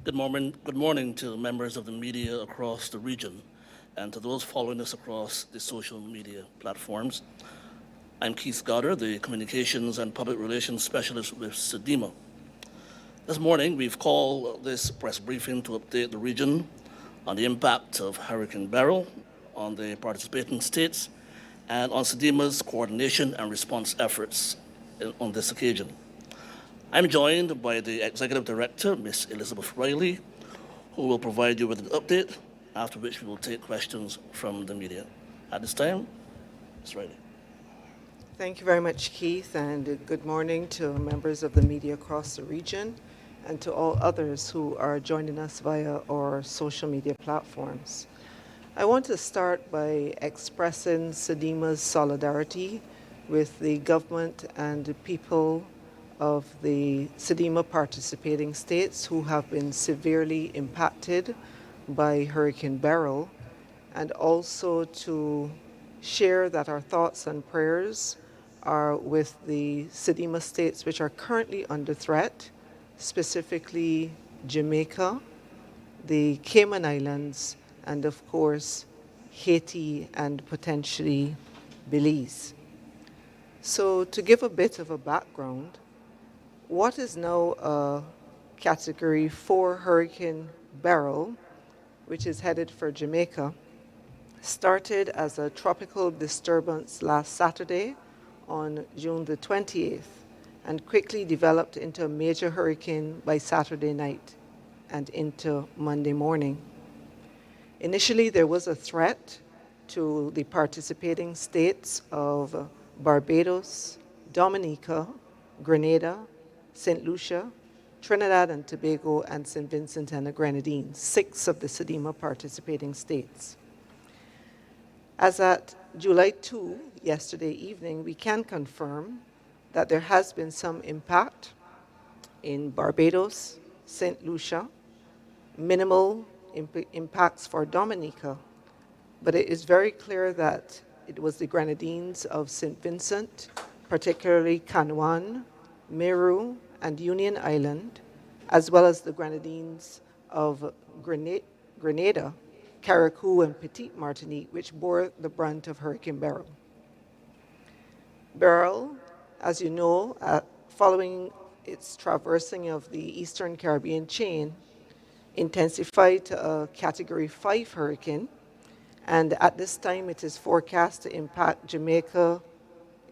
Good morning to members of the media across the region and to those following us across the social media platforms. I'm Keith Goddard, the Communications and Public Relations Specialist with SEDIMA. This morning, we've called this press briefing to update the region on the impact of Hurricane Beryl on the participating states and on SEDIMA's coordination and response efforts on this occasion. I'm joined by the Executive Director, Ms. Elizabeth Riley, who will provide you with an update, after which we will take questions from the media. At this time, Ms. Riley. Thank you very much, Keith, and good morning to members of the media across the region and to all others who are joining us via our social media platforms. I want to start by expressing SEDIMA's solidarity with the government and the people of the SEDIMA participating states who have been severely impacted by Hurricane Beryl, and also to share that our thoughts and prayers are with the SEDIMA states which are currently under threat, specifically Jamaica, the Cayman Islands, and of course Haiti and potentially Belize. So to give a bit of a background, what is now a Category 4 Hurricane Beryl, which is headed for Jamaica, started as a tropical disturbance last Saturday on June the 28th and quickly developed into a major hurricane by Saturday night and into Monday morning. Initially, there was a threat to the participating states of Barbados, Dominica, Grenada, St. Lucia, Trinidad and Tobago, and St. Vincent and the Grenadines, 6 of the SEDIMA participating states. As at July 2, yesterday evening, we can confirm that there has been some impact in Barbados, St. Lucia, minimal impacts for Dominica, but it is very clear that it was the Grenadines of St. Vincent, particularly Canouan, Meru, and Union Island, as well as the Grenadines of Grenada, Carriacou, and Petite Martinique, which bore the brunt of Hurricane Beryl. Beryl, as you know, following its traversing of the Eastern Caribbean chain, intensified to a Category 5 hurricane, and at this time it is forecast to impact Jamaica.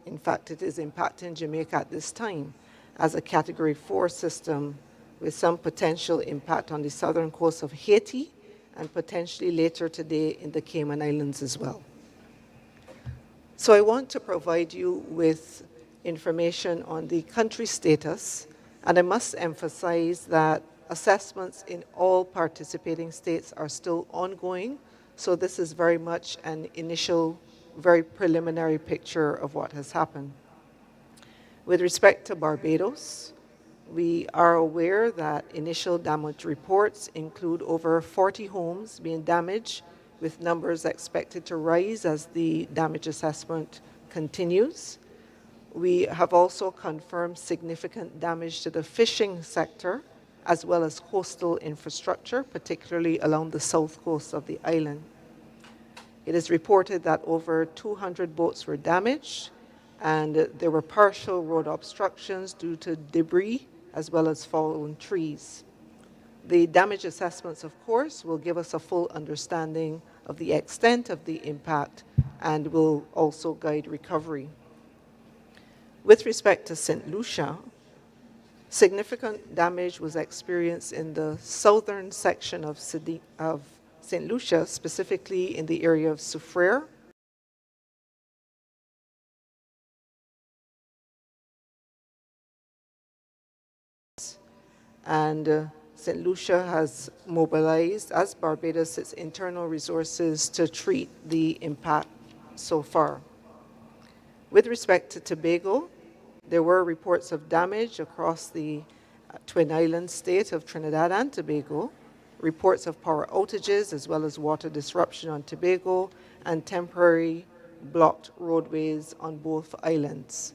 In fact, it is impacting Jamaica at this time as a Category 4 system with some potential impact on the southern coast of Haiti and potentially later today in the Cayman Islands as well. So I want to provide you with information on the country status, and I must emphasize that assessments in all participating states are still ongoing, so this is very much an initial, very preliminary picture of what has happened. With respect to Barbados, we are aware that initial damage reports include over 40 homes being damaged, with numbers expected to rise as the damage assessment continues. We have also confirmed significant damage to the fishing sector, as well as coastal infrastructure, particularly along the south coast of the island. It is reported that over 200 boats were damaged, and there were partial road obstructions due to debris as well as fallen trees. The damage assessments, of course, will give us a full understanding of the extent of the impact and will also guide recovery. With respect to St. Lucia, significant damage was experienced in the southern section of St. Lucia, specifically in the area of Soufriere, and St. Lucia has mobilized, as Barbados, its internal resources to treat the impact so far. With respect to Tobago, there were reports of damage across the Twin Island state of Trinidad and Tobago, reports of power outages as well as water disruption on Tobago, and temporary blocked roadways on both islands.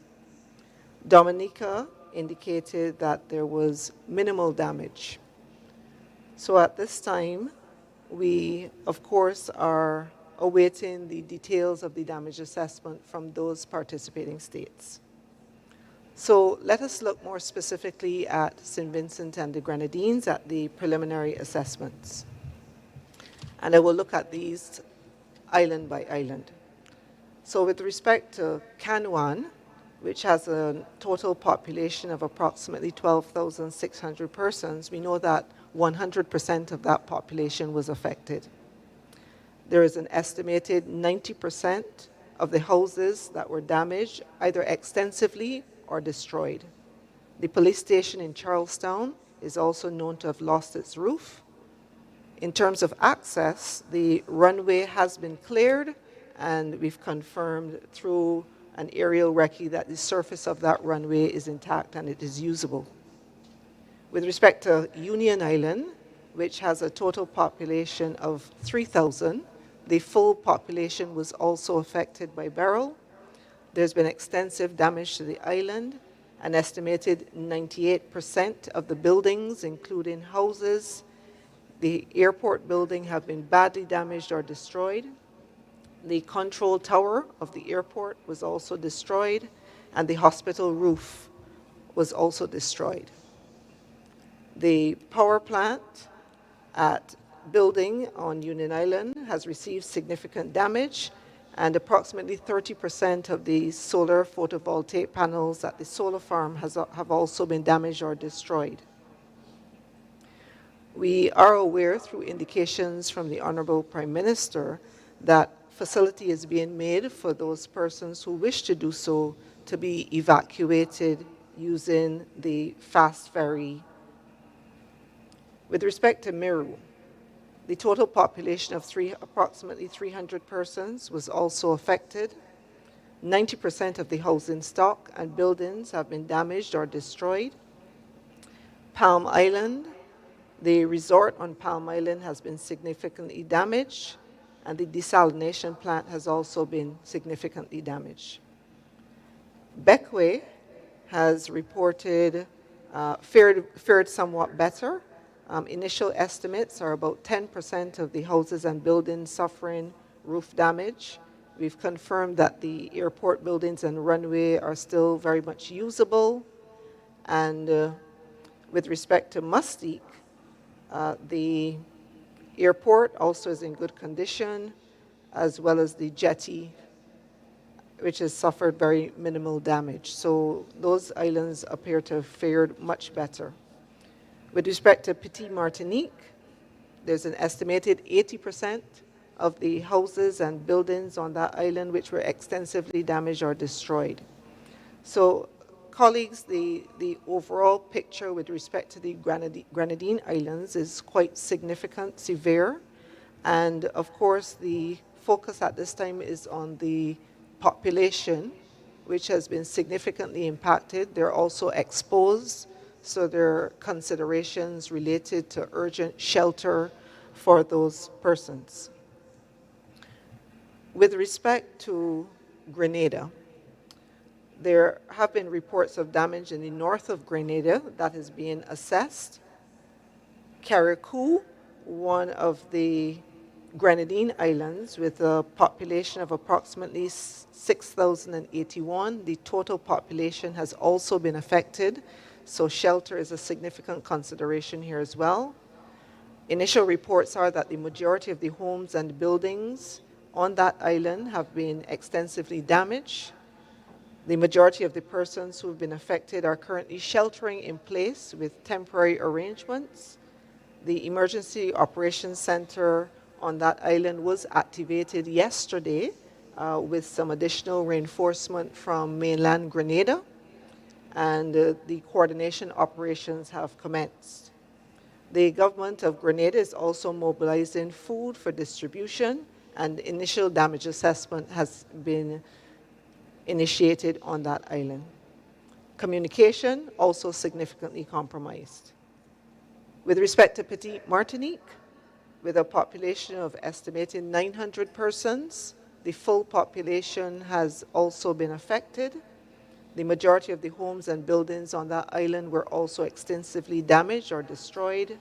Dominica indicated that there was minimal damage. So at this time, we, of course, are awaiting the details of the damage assessment from those participating states. So let us look more specifically at St. Vincent and the Grenadines at the preliminary assessments. And I will look at these island by island. So with respect to Canouan, which has a total population of approximately 12,600 persons, we know that 100% of that population was affected. There is an estimated 90% of the houses that were damaged, either extensively or destroyed. The police station in Charlestown is also known to have lost its roof. In terms of access, the runway has been cleared, and we've confirmed through an aerial recce that the surface of that runway is intact and it is usable. With respect to Union Island, which has a total population of 3,000, the full population was also affected by Beryl. There's been extensive damage to the island. An estimated 98% of the buildings, including houses, the airport building, have been badly damaged or destroyed. The control tower of the airport was also destroyed, and the hospital roof was also destroyed. The power plant at building on Union Island has received significant damage, and approximately 30% of the solar photovoltaic panels at the solar farm have also been damaged or destroyed. We are aware through indications from the Honorable Prime Minister that facility is being made for those persons who wish to do so to be evacuated using the fast ferry. With respect to Meru, the total population of approximately 300 persons was also affected. 90% of the housing stock and buildings have been damaged or destroyed. Palm Island, the resort on Palm Island has been significantly damaged, and the desalination plant has also been significantly damaged. Beckway has reported fared somewhat better. Initial estimates are about 10% of the houses and buildings suffering roof damage. We've confirmed that the airport buildings and runway are still very much usable. And with respect to Mustique, the airport also is in good condition, as well as the jetty, which has suffered very minimal damage. So those islands appear to have fared much better. With respect to Petite Martinique, there's an estimated 80% of the houses and buildings on that island which were extensively damaged or destroyed. So, colleagues, the overall picture with respect to the Grenadine Islands is quite significant, severe, and of course the focus at this time is on the population, which has been significantly impacted. They're also exposed, so there are considerations related to urgent shelter for those persons. With respect to Grenada, there have been reports of damage in the north of Grenada that is being assessed. Carriacou, one of the Grenadine Islands with a population of approximately 6,081, the total population has also been affected. So shelter is a significant consideration here as well. Initial reports are that the majority of the homes and buildings on that island have been extensively damaged. The majority of the persons who have been affected are currently sheltering in place with temporary arrangements. The Emergency Operations Center on that island was activated yesterday with some additional reinforcement from mainland Grenada, and the coordination operations have commenced. The government of Grenada is also mobilizing food for distribution, and initial damage assessment has been initiated on that island. Communication also significantly compromised. With respect to Petite Martinique, with a population of estimated 900 persons, the full population has also been affected. The majority of the homes and buildings on that island were also extensively damaged or destroyed.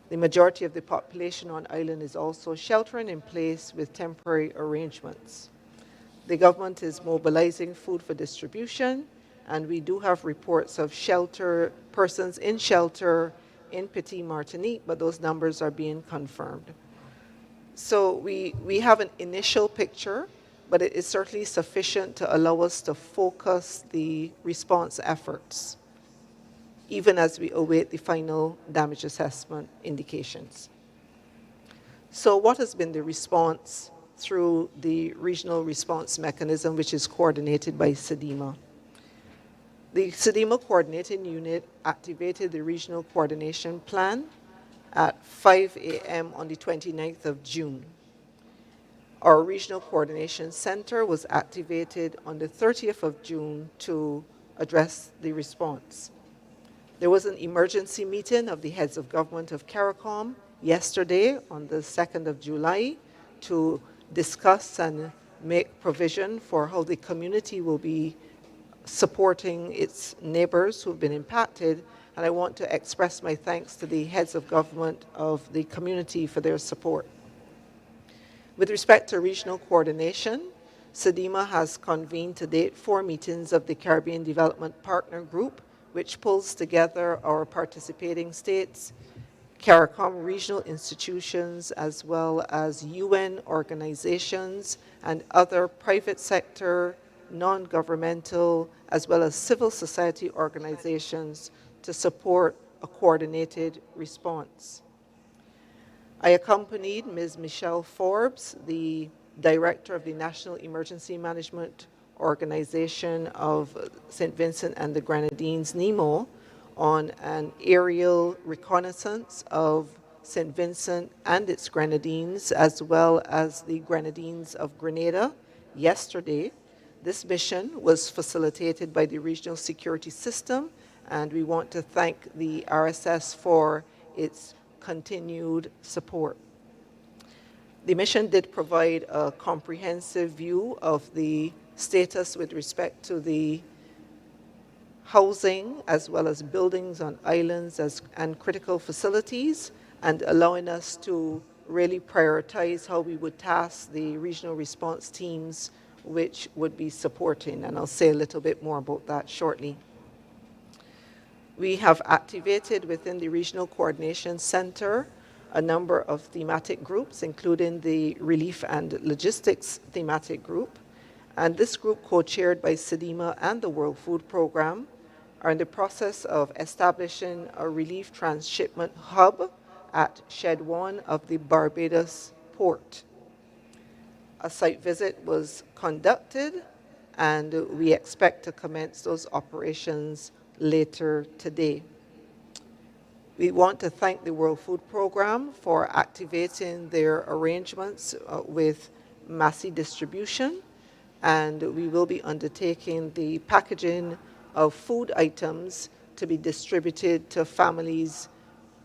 The majority of the population on island is also sheltering in place with temporary arrangements. The government is mobilizing food for distribution, and we do have reports of persons in shelter in Petit Martinique, but those numbers are being confirmed. So we have an initial picture, but it is certainly sufficient to allow us to focus the response efforts, even as we await the final damage assessment indications. So what has been the response through the regional response mechanism, which is coordinated by SEDIMA? The SEDIMA coordinating unit activated the regional coordination plan at 5 a.m. on the 29th of June. Our regional coordination center was activated on the 30th of June to address the response. There was an emergency meeting of the heads of government of CARICOM yesterday on the 2nd of July to discuss and make provision for how the community will be supporting its neighbors who've been impacted, and I want to express my thanks to the heads of government of the community for their support. With respect to regional coordination, SEDIMA has convened to date 4 meetings of the Caribbean Development Partner Group, which pulls together our participating states, CARICOM regional institutions, as well as UN organizations and other private sector, non-governmental, as well as civil society organizations to support a coordinated response. I accompanied Ms. Michelle Forbes, the Director of the National Emergency Management Organization of St. Vincent and the Grenadines, NEMO, on an aerial reconnaissance of St. Vincent and its Grenadines, as well as the Grenadines of Grenada yesterday. This mission was facilitated by the Regional Security System, and we want to thank the RSS for its continued support. The mission did provide a comprehensive view of the status with respect to the housing as well as buildings on islands and critical facilities, and allowing us to really prioritize how we would task the regional response teams which would be supporting, and I'll say a little bit more about that shortly. We have activated within the Regional Coordination Center a number of thematic groups, including the Relief and Logistics thematic group, and this group, co-chaired by SEDIMA and the World Food Programme, are in the process of establishing a relief transshipment hub at Shed 1 of the Barbados port. A site visit was conducted, and we expect to commence those operations later today. We want to thank the World Food Programme for activating their arrangements with Massey Distribution, and we will be undertaking the packaging of food items to be distributed to families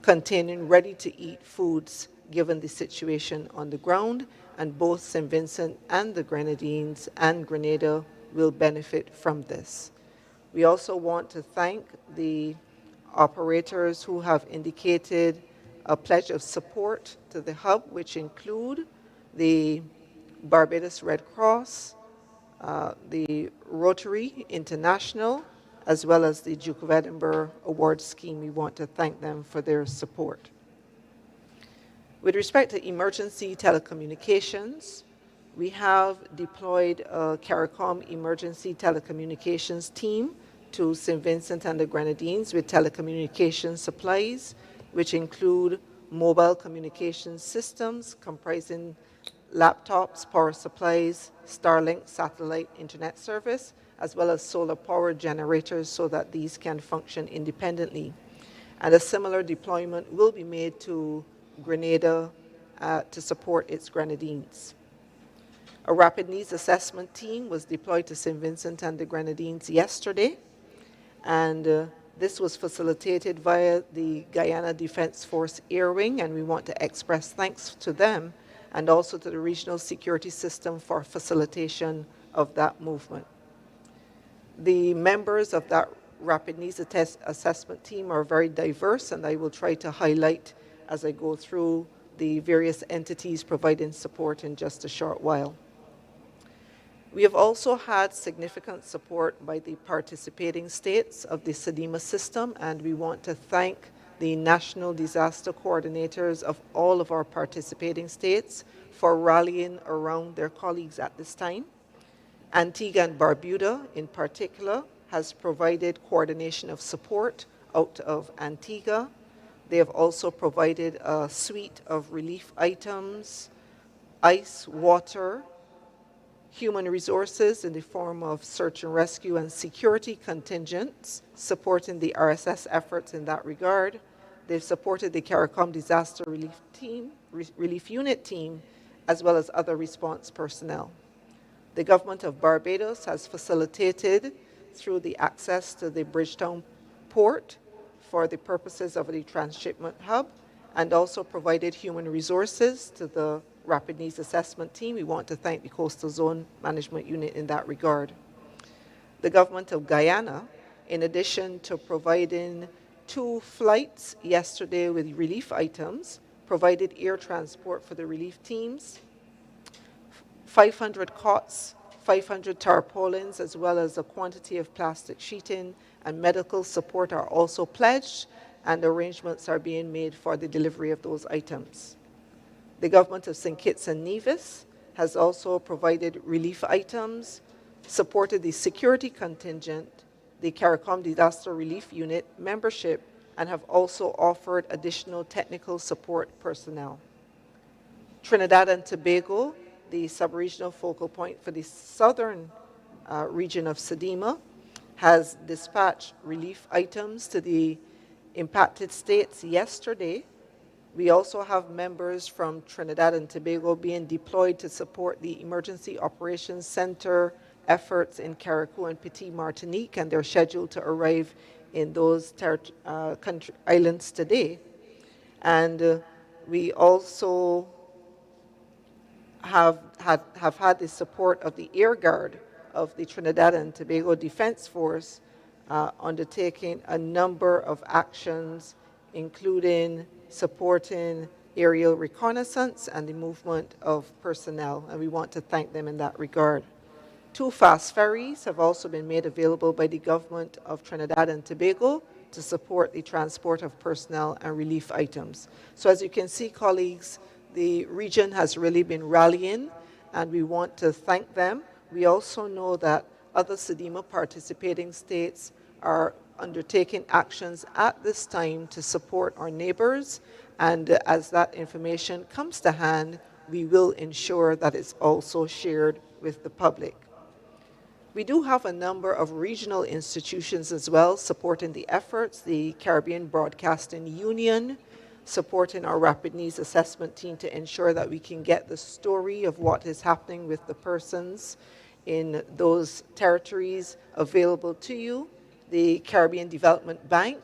containing ready-to-eat foods given the situation on the ground, and both St. Vincent and the Grenadines and Grenada will benefit from this. We also want to thank the operators who have indicated a pledge of support to the hub, which include the Barbados Red Cross, the Rotary International, as well as the Duke of Edinburgh Award Scheme. We want to thank them for their support. With respect to emergency telecommunications, we have deployed a CARICOM emergency telecommunications team to St. Vincent and the Grenadines with telecommunications supplies, which include mobile communication systems comprising laptops, power supplies, Starlink satellite internet service, as well as solar power generators so that these can function independently. And a similar deployment will be made to Grenada to support its Grenadines. A rapid needs assessment team was deployed to St. Vincent and the Grenadines yesterday, and this was facilitated via the Guyana Defense Force Air Wing, and we want to express thanks to them and also to the Regional Security System for facilitation of that movement. The members of that rapid needs assessment team are very diverse, and I will try to highlight as I go through the various entities providing support in just a short while. We have also had significant support by the participating states of the SEDIMA system, and we want to thank the national disaster coordinators of all of our participating states for rallying around their colleagues at this time. Antigua and Barbuda, in particular, has provided coordination of support out of Antigua. They have also provided a suite of relief items, ice, water, human resources in the form of search and rescue and security contingents, supporting the RSS efforts in that regard. They've supported the CARICOM disaster relief unit team, as well as other response personnel. The government of Barbados has facilitated through the access to the Bridgetown port for the purposes of the transshipment hub, and also provided human resources to the Rapid Needs Assessment Team. We want to thank the Coastal Zone Management Unit in that regard. The government of Guyana, in addition to providing 2 flights yesterday with relief items, provided air transport for the relief teams, 500 cots, 500 tarpaulins, as well as a quantity of plastic sheeting and medical support are also pledged, and arrangements are being made for the delivery of those items. The government of St. Kitts and Nevis has also provided relief items, supported the security contingent, the CARICOM Disaster Relief Unit membership, and have also offered additional technical support personnel. Trinidad and Tobago, the sub-regional focal point for the southern region of SEDIMA, has dispatched relief items to the impacted states yesterday. We also have members from Trinidad and Tobago being deployed to support the Emergency Operations Center efforts in Carriacou and Petit Martinique, and they're scheduled to arrive in those islands today. And we also have had the support of the Air Guard of the Trinidad and Tobago Defense Force undertaking a number of actions, including supporting aerial reconnaissance and the movement of personnel, and we want to thank them in that regard. 2 fast ferries have also been made available by the government of Trinidad and Tobago to support the transport of personnel and relief items. So as you can see, colleagues, the region has really been rallying, and we want to thank them. We also know that other SEDIMA participating states are undertaking actions at this time to support our neighbors, and as that information comes to hand, we will ensure that it's also shared with the public. We do have a number of regional institutions as well supporting the efforts. The Caribbean Broadcasting Union supporting our Rapid Needs Assessment Team to ensure that we can get the story of what is happening with the persons in those territories available to you. The Caribbean Development Bank,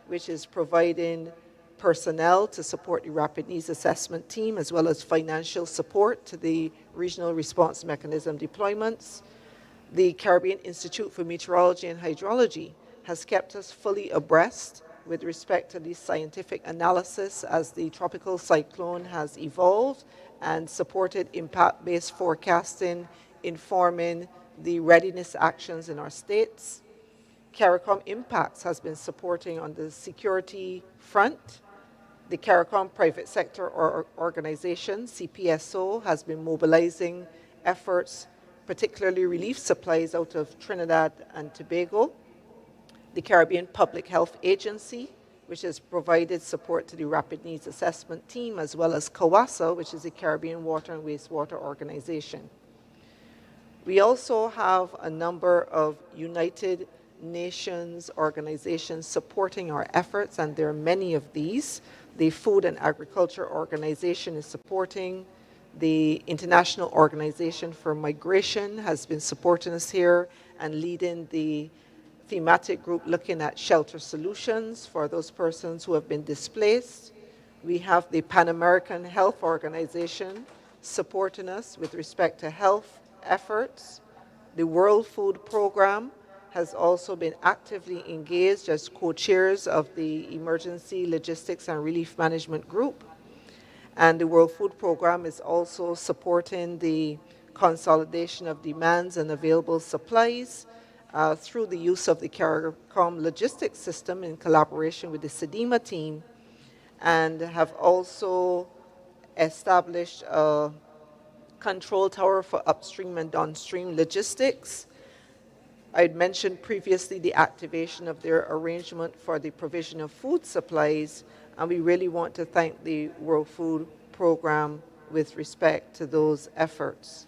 which is providing personnel to support the Rapid Needs Assessment Team, as well as financial support to the Regional Response Mechanism deployments. The Caribbean Institute for Meteorology and Hydrology has kept us fully abreast with respect to the scientific analysis as the tropical cyclone has evolved, and supported impact-based forecasting, informing the readiness actions in our states. CARICOM Impacts has been supporting on the security front. The CARICOM Private Sector Organization, CPSO, has been mobilizing efforts, particularly relief supplies out of Trinidad and Tobago. The Caribbean Public Health Agency, which has provided support to the Rapid Needs Assessment Team, as well as CAWASA, which is the Caribbean Water and Wastewater Organization. We also have a number of United Nations organizations supporting our efforts, and there are many of these. The Food and Agriculture Organization is supporting. The International Organization for Migration has been supporting us here and leading the thematic group looking at shelter solutions for those persons who have been displaced. We have the Pan American Health Organization supporting us with respect to health efforts. The World Food Program has also been actively engaged as co-chairs of the Emergency Logistics and Relief Management Group. And the World Food Programme is also supporting the consolidation of demands and available supplies through the use of the CARICOM logistics system in collaboration with the SEDEMA team, and have also established a control tower for upstream and downstream logistics. I'd mentioned previously the activation of their arrangement for the provision of food supplies, and we really want to thank the World Food Programme with respect to those efforts.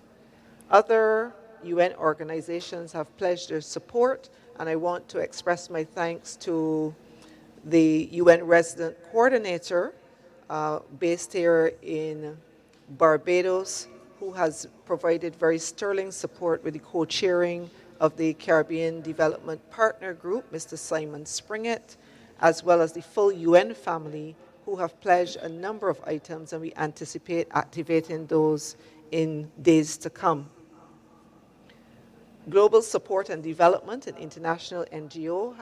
Other UN organizations have pledged their support, and I want to express my thanks to the UN Resident Coordinator based here in Barbados, who has provided very sterling support with the co-chairing of the Caribbean Development Partner Group, Mr. Simon Springett, as well as the full UN family, who have pledged a number of items, and we anticipate activating those in days to come. Global Support and Development, an international NGO,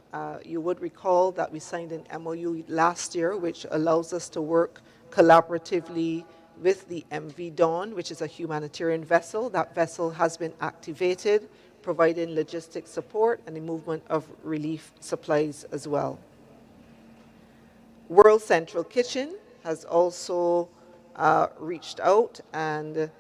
you would recall that we signed an MOU last year, which allows us to work collaboratively with the MV Dawn, which is a humanitarian vessel. That vessel has been activated, providing logistic support and the movement of relief supplies as well. World Central Kitchen has also reached out and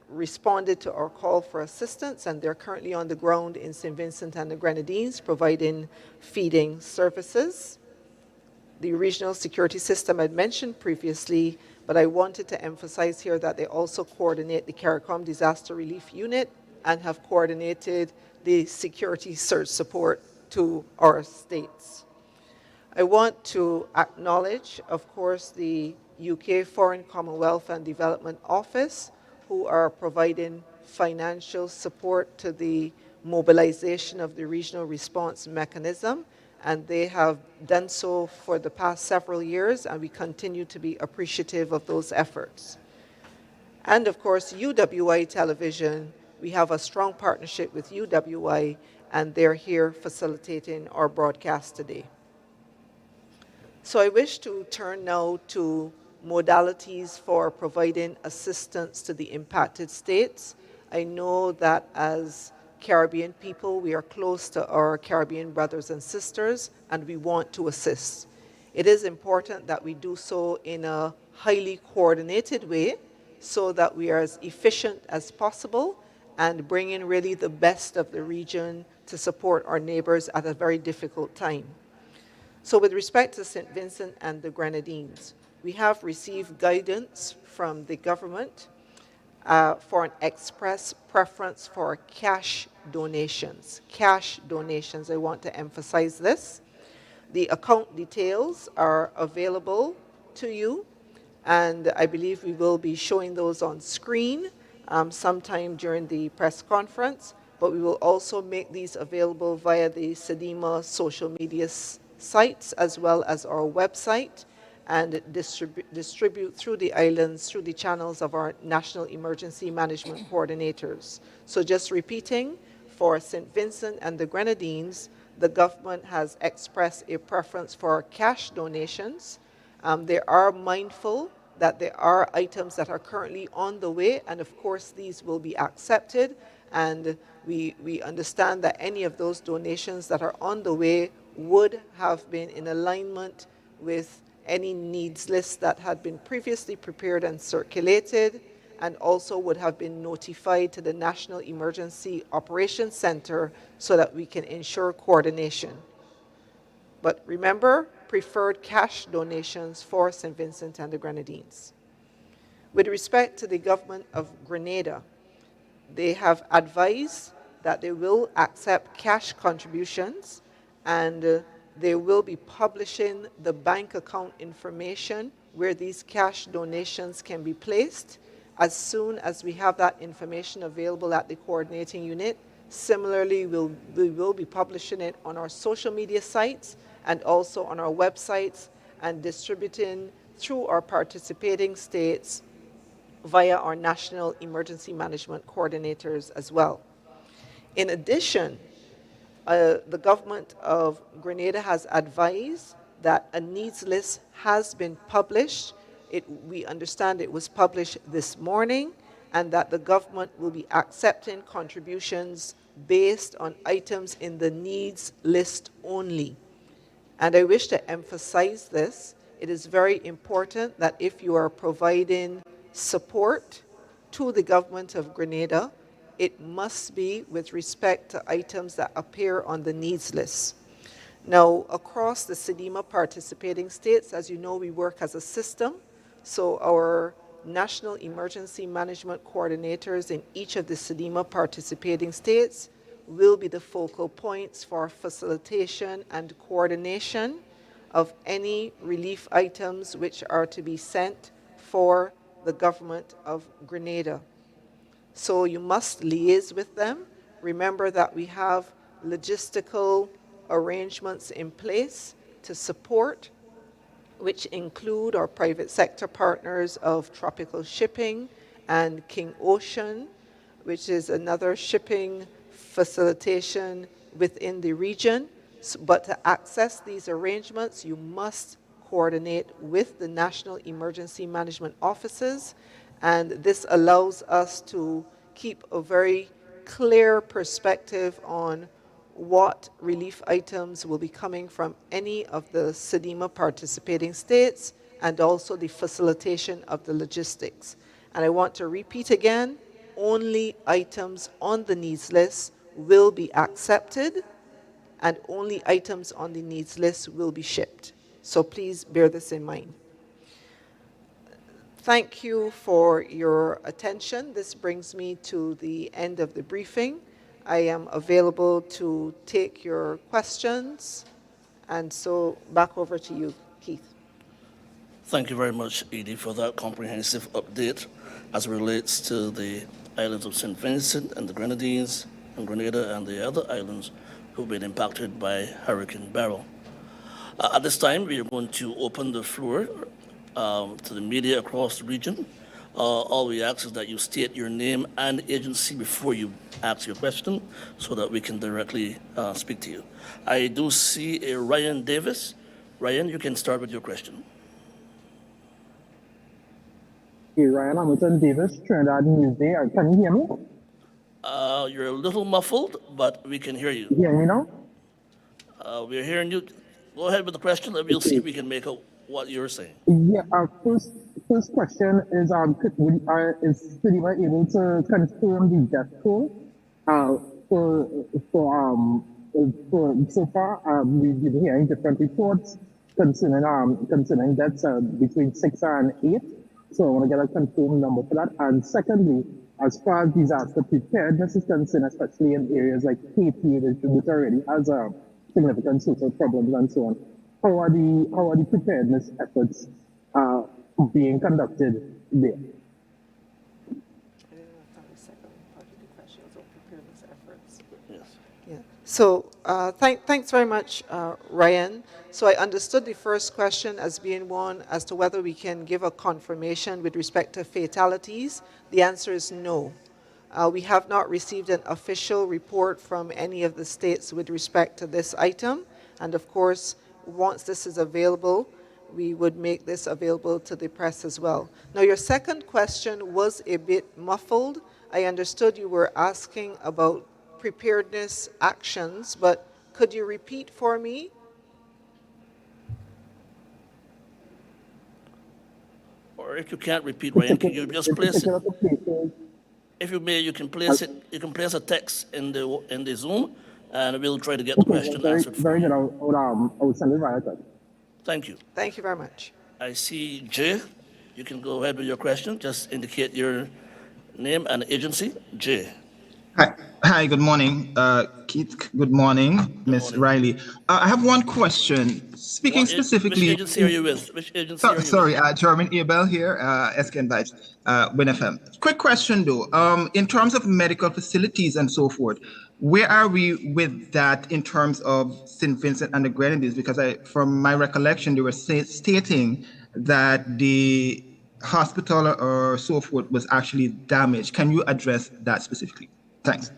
responded to our call for assistance, and they're currently on the ground in St. Vincent and the Grenadines providing feeding services. The regional security system I'd mentioned previously, but I wanted to emphasize here that they also coordinate the CARICOM Disaster Relief Unit and have coordinated the security search support to our states. I want to acknowledge, of course, the UK Foreign Commonwealth and Development Office, who are providing financial support to the mobilization of the regional response mechanism, and they have done so for the past several years, and we continue to be appreciative of those efforts. And of course, UWI Television, we have a strong partnership with UWI, and they're here facilitating our broadcast today. So I wish to turn now to modalities for providing assistance to the impacted states. I know that as Caribbean people, we are close to our Caribbean brothers and sisters, and we want to assist. It is important that we do so in a highly coordinated way so that we are as efficient as possible and bring in really the best of the region to support our neighbors at a very difficult time. So with respect to St. Vincent and the Grenadines, we have received guidance from the government for an express preference for cash donations. Cash donations, I want to emphasize this. The account details are available to you, and I believe we will be showing those on screen sometime during the press conference, but we will also make these available via the SEDEMA social media sites as well as our website, and distribute through the islands, through the channels of our National Emergency Management Coordinators. So just repeating, for St. Vincent and the Grenadines, the government has expressed a preference for cash donations. They are mindful that there are items that are currently on the way, and of course these will be accepted, and we understand that any of those donations that are on the way would have been in alignment with any needs lists that had been previously prepared and circulated, and also would have been notified to the National Emergency Operations Center so that we can ensure coordination. But remember, preferred cash donations for St. Vincent and the Grenadines. With respect to the government of Grenada, they have advised that they will accept cash contributions, and they will be publishing the bank account information where these cash donations can be placed as soon as we have that information available at the coordinating unit. Similarly, we will be publishing it on our social media sites and also on our websites, and distributing through our participating states via our National Emergency Management Coordinators as well. In addition, The government of Grenada has advised that a needs list has been published. We understand it was published this morning, and that the government will be accepting contributions based on items in the needs list only. And I wish to emphasize this. It is very important that if you are providing support to the government of Grenada, it must be with respect to items that appear on the needs list. Now, across the SEDEMA participating states, as you know, we work as a system. So our national emergency management coordinators in each of the SEDEMA participating states will be the focal points for facilitation and coordination of any relief items which are to be sent for the government of Grenada. So you must liaise with them. Remember that we have logistical arrangements in place to support, which include our private sector partners of Tropical Shipping and King Ocean, which is another shipping facilitation within the region. But to access these arrangements, you must coordinate with the National Emergency Management Offices, and this allows us to keep a very clear perspective on what relief items will be coming from any of the SEDEMA participating states, and also the facilitation of the logistics. And I want to repeat again, only items on the needs list will be accepted, and only items on the needs list will be shipped. So please bear this in mind. Thank you for your attention. This brings me to the end of the briefing. I am available to take your questions. And so back over to you, Keith. Thank you very much, Edie, for that comprehensive update as it relates to the islands of St. Vincent and the Grenadines and Grenada and the other islands who've been impacted by Hurricane Beryl. At this time, we are going to open the floor to the media across the region. All we ask is that you state your name and agency before you ask your question so that we can directly speak to you. I do see a Ryan Davis. Ryan, you can start with your question. Hey, Ryan Hamilton Davis, Trinidad Newsday. Can you hear me? You're a little muffled, but we can hear you. You hear me now? We're hearing you. Go ahead with the question, and we'll see if we can make out what you're saying. Yeah, our first question is, is SEDEMA able to confirm the death toll? So far, we've been hearing different reports concerning deaths between 6 and 8. So I want to get a confirmed number for that. And secondly, as far as disaster preparedness is concerned, especially in areas like Haiti, which already has significant social problems and so on, how are the preparedness efforts being conducted there? Yeah. So thanks very much, Ryan. So I understood the first question as being one as to whether we can give a confirmation with respect to fatalities. The answer is no. We have not received an official report from any of the states with respect to this item. And of course, once this is available, we would make this available to the press as well. Now, your second question was a bit muffled. I understood you were asking about preparedness actions, but could you repeat for me? Or if you can't repeat, Ryan, can you just place it? If you may, you can place it. You can place a text in the Zoom, and we'll try to get the question answered. Very good. I'll send it via text. Thank you. Thank you very much. I see Jay. You can go ahead with your question. Just indicate your name and agency. Jay. Hi, good morning, Keith. Good morning, Ms. Riley. I have one question. Speaking specifically... Which agency are you with? Which agency are you sorry, with? Jeremy Abel here, SKN Vibes, WinFM. Quick question though. In terms of medical facilities and so forth, where are we with that in terms of St. Vincent and the Grenadines? Because from my recollection, they were stating that the hospital or so forth was actually damaged. Can you address that specifically? Thanks.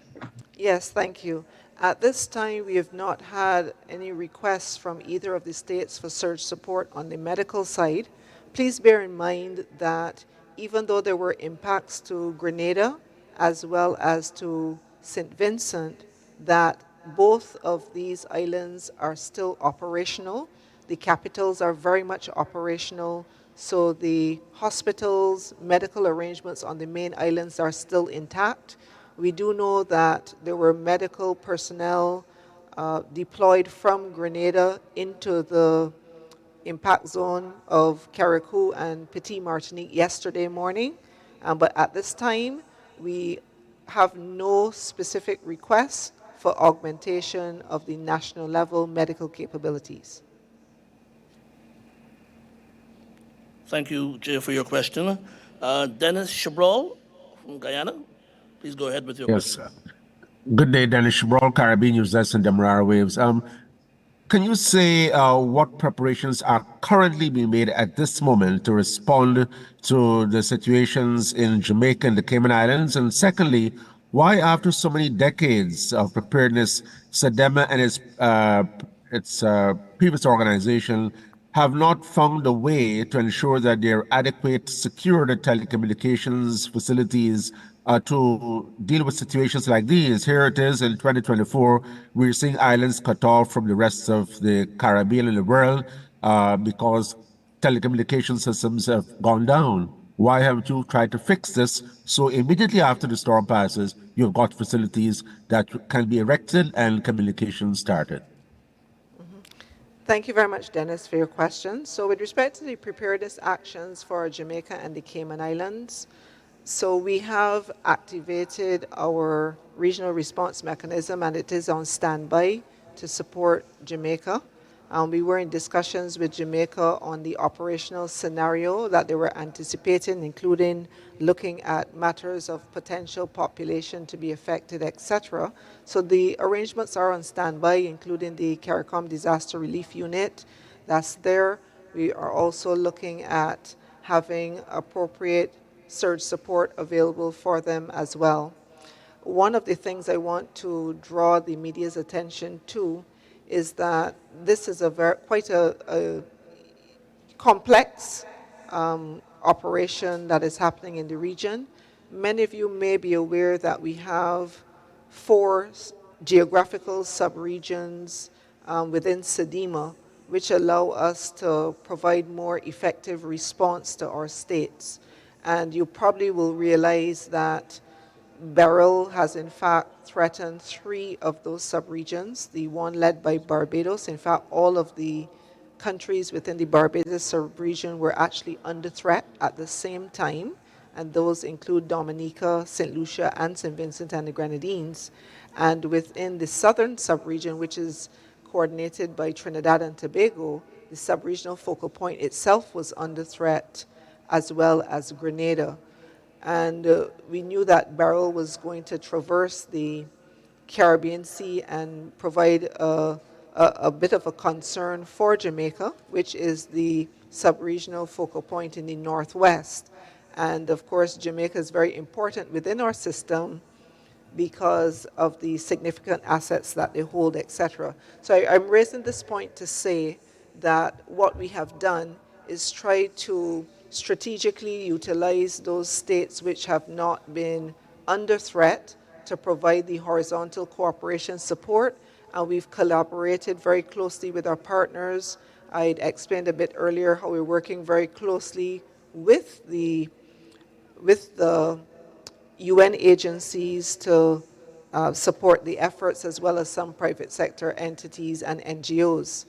Yes, thank you. At this time, we have not had any requests from either of the states for surge support on the medical side. Please bear in mind that even though there were impacts to Grenada as well as to St. Vincent, that both of these islands are still operational. The capitals are very much operational, so the hospitals, medical arrangements on the main islands are still intact. We do know that there were medical personnel deployed from Grenada into the impact zone of Carriacou and Petit Martinique yesterday morning. But at this time, we have no specific requests for augmentation of the national level medical capabilities. Thank you, Jay, for your question. Dennis Chabral from Guyana, please go ahead with your Yes. question. Good day, Dennis Chabral, Caribbean News Desk and Demerara Waves. Can you say what preparations are currently being made at this moment to respond to the situations in Jamaica and the Cayman Islands? And secondly, why, after so many decades of preparedness, SEDEMA and its previous organization have not found a way to ensure that there are adequate, secure telecommunications facilities to deal with situations like these? Here it is in 2024, we're seeing islands cut off from the rest of the Caribbean and the world because telecommunication systems have gone down. Why haven't you tried to fix this so immediately after the storm passes, you've got facilities that can be erected and communication started? Thank you very much, Dennis, for your question. So with respect to the preparedness actions for Jamaica and the Cayman Islands, so we have activated our regional response mechanism, and it is on standby to support Jamaica. We were in discussions with Jamaica on the operational scenario that they were anticipating, including looking at matters of potential population to be affected, etc. So the arrangements are on standby, including the CARICOM Disaster Relief Unit that's there. We are also looking at having appropriate surge support available for them as well. One of the things I want to draw the media's attention to is that this is quite a complex operation that is happening in the region. Many of you may be aware that we have 4 geographical subregions within SEDEMA, which allow us to provide more effective response to our states. And you probably will realize that Beryl has in fact threatened 3 of those subregions, the one led by Barbados. In fact, all of the countries within the Barbados subregion were actually under threat at the same time, and those include Dominica, St. Lucia, and St. Vincent and the Grenadines. And within the southern subregion, which is coordinated by Trinidad and Tobago, the subregional focal point itself was under threat, as well as Grenada. And we knew that Beryl was going to traverse the Caribbean Sea and provide a bit of a concern for Jamaica, which is the sub-regional focal point in the northwest. And of course, Jamaica is very important within our system because of the significant assets that they hold, etc. So I'm raising this point to say that what we have done is try to strategically utilize those states which have not been under threat to provide the horizontal cooperation support, and we've collaborated very closely with our partners. I'd explained a bit earlier how we're working very closely with the UN agencies to support the efforts, as well as some private sector entities and NGOs.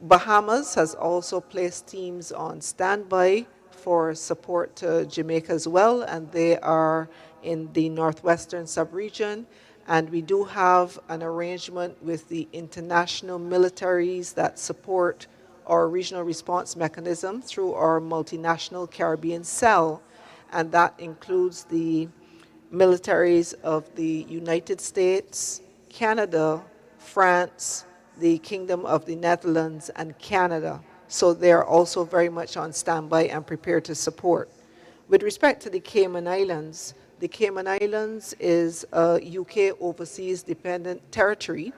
Bahamas has also placed teams on standby for support to Jamaica as well, and they are in the northwestern subregion. And we do have an arrangement with the international militaries that support our regional response mechanism through our multinational Caribbean cell, and that includes the militaries of the United States, Canada, France, the Kingdom of the Netherlands, and Canada. So they're also very much on standby and prepared to support. With respect to the Cayman Islands, The Cayman Islands is a UK overseas dependent territory,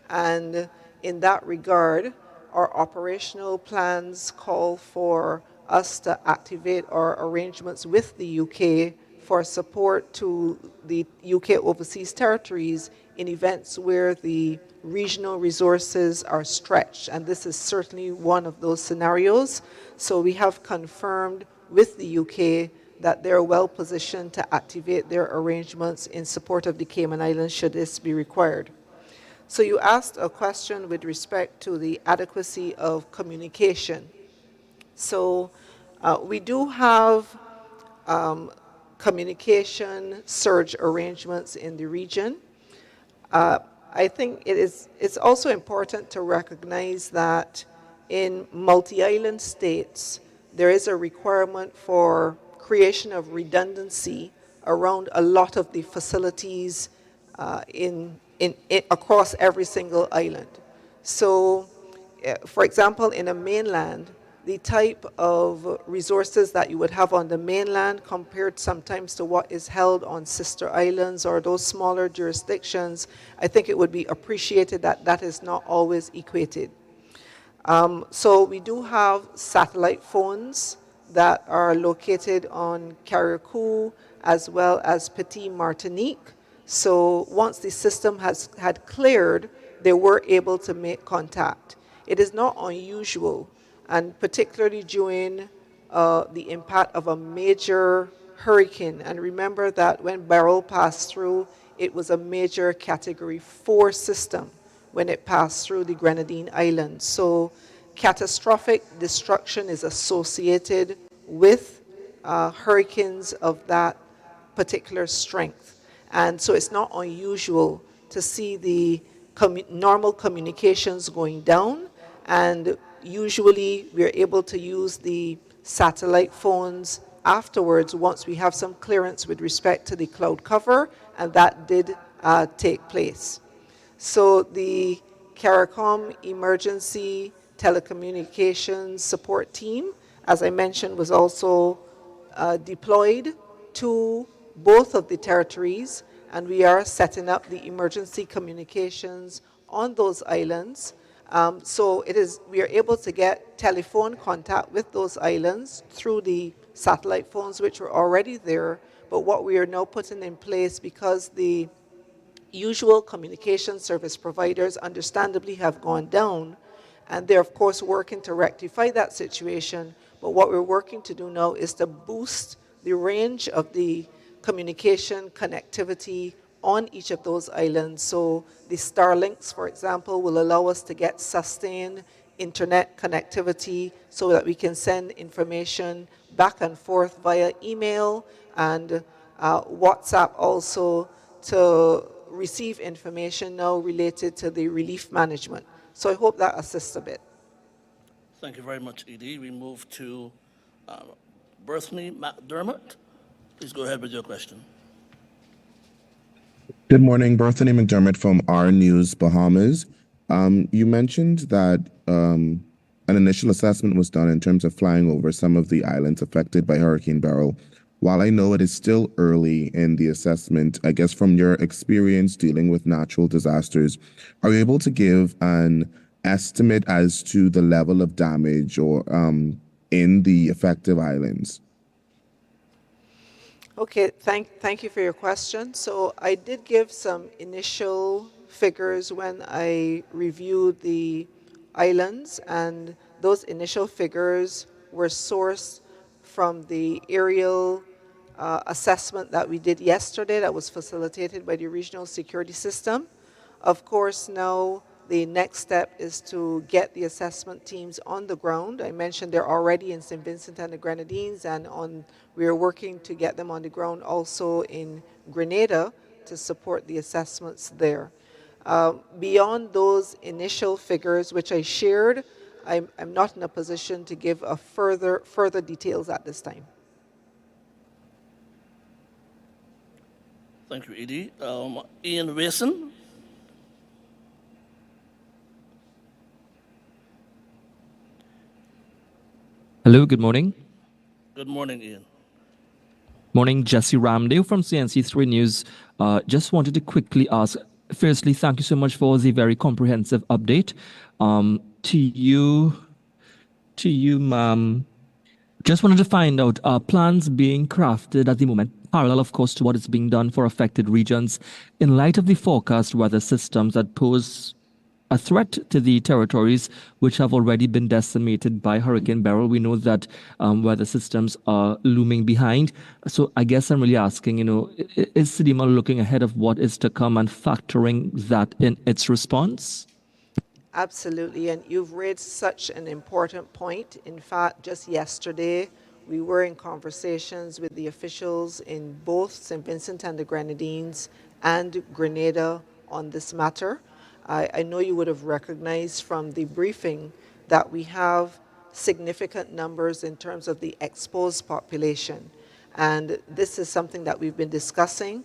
and in that regard, our operational plans call for us to activate our arrangements with the UK for support to the UK overseas territories in events where the regional resources are stretched. And this is certainly one of those scenarios. So we have confirmed with the UK that they're well positioned to activate their arrangements in support of the Cayman Islands should this be required. So you asked a question with respect to the adequacy of communication. So we do have communication surge arrangements in the region. I think it's also important to recognize that in multi-island states, there is a requirement for creation of redundancy around a lot of the facilities across every single island. So, for example, in a mainland, the type of resources that you would have on the mainland compared sometimes to what is held on sister islands or those smaller jurisdictions, I think it would be appreciated that that is not always equated. So we do have satellite phones that are located on Carriacou as well as Petit Martinique. So once the system had cleared, they were able to make contact. It is not unusual, and particularly during the impact of a major hurricane. And remember that when Beryl passed through, it was a major Category 4 system when it passed through the Grenadine Islands. So catastrophic destruction is associated with hurricanes of that particular strength. And so it's not unusual to see the normal communications going down, and usually we're able to use the satellite phones afterwards once we have some clearance with respect to the cloud cover, and that did take place. So the CARICOM Emergency Telecommunications Support Team, as I mentioned, was also deployed to both of the territories, and we are setting up the emergency communications on those islands. So we are able to get telephone contact with those islands through the satellite phones which were already there, but what we are now putting in place, because the usual communication service providers understandably have gone down, and they're of course working to rectify that situation, but what we're working to do now is to boost the range of the communication connectivity on each of those islands. So the Starlinks, for example, will allow us to get sustained internet connectivity so that we can send information back and forth via email and WhatsApp also to receive information now related to the relief management. So I hope that assists a bit. Thank you very much, Edie. We move to Berthany McDermott. Please go ahead with your question. Good morning, Berthany McDermott from R News Bahamas. You mentioned that an initial assessment was done in terms of flying over some of the islands affected by Hurricane Beryl. While I know it is still early in the assessment, I guess from your experience dealing with natural disasters, are you able to give an estimate as to the level of damage or in the affected islands? Okay, thank you for your question. So I did give some initial figures when I reviewed the islands, and those initial figures were sourced from the aerial assessment that we did yesterday that was facilitated by the Regional Security System. Of course, now the next step is to get the assessment teams on the ground. I mentioned they're already in St. Vincent and the Grenadines, and we are working to get them on the ground also in Grenada to support the assessments there. Beyond those initial figures, which I shared, I'm not in a position to give a further details at this time. Thank you, Edie. Ian Wason. Hello, good morning. Good morning, Ian. Morning, Jesse Ramdale from CNC3 News. Just wanted to quickly ask, firstly, thank you so much for the very comprehensive update. To you, ma'am, just wanted to find out, are plans being crafted at the moment, parallel, of course, to what is being done for affected regions, in light of the forecast weather systems that pose a threat to the territories which have already been decimated by Hurricane Beryl? We know that weather systems are looming behind. So I guess I'm really asking, is Sidima looking ahead of what is to come and factoring that in its response? Absolutely, and you've raised such an important point. In fact, just yesterday, we were in conversations with the officials in both St. Vincent and the Grenadines and Grenada on this matter. I know you would have recognized from the briefing that we have significant numbers in terms of the exposed population. And this is something that we've been discussing.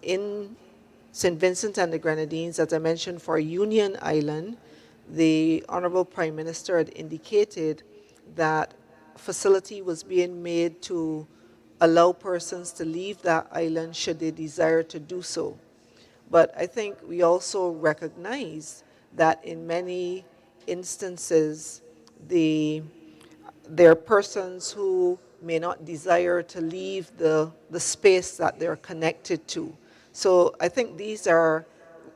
In St. Vincent and the Grenadines, as I mentioned, for Union Island, the Honorable Prime Minister had indicated that a facility was being made to allow persons to leave that island should they desire to do so. But I think we also recognize that in many instances, there are persons who may not desire to leave the space that they're connected to. So I think these are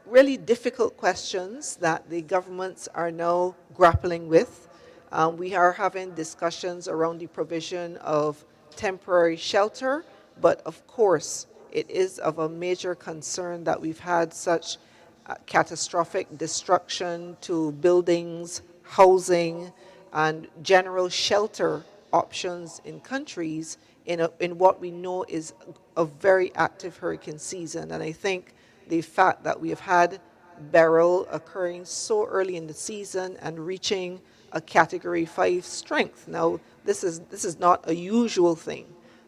really difficult questions that the governments are now grappling with. We are having discussions around the provision of temporary shelter, but of course, it is of a major concern that we've had such catastrophic destruction to buildings, housing, and general shelter options in countries in what we know is a very active hurricane season. And I think the fact that we have had Beryl occurring so early in the season and reaching a Category 5 strength. Now, this is not a usual thing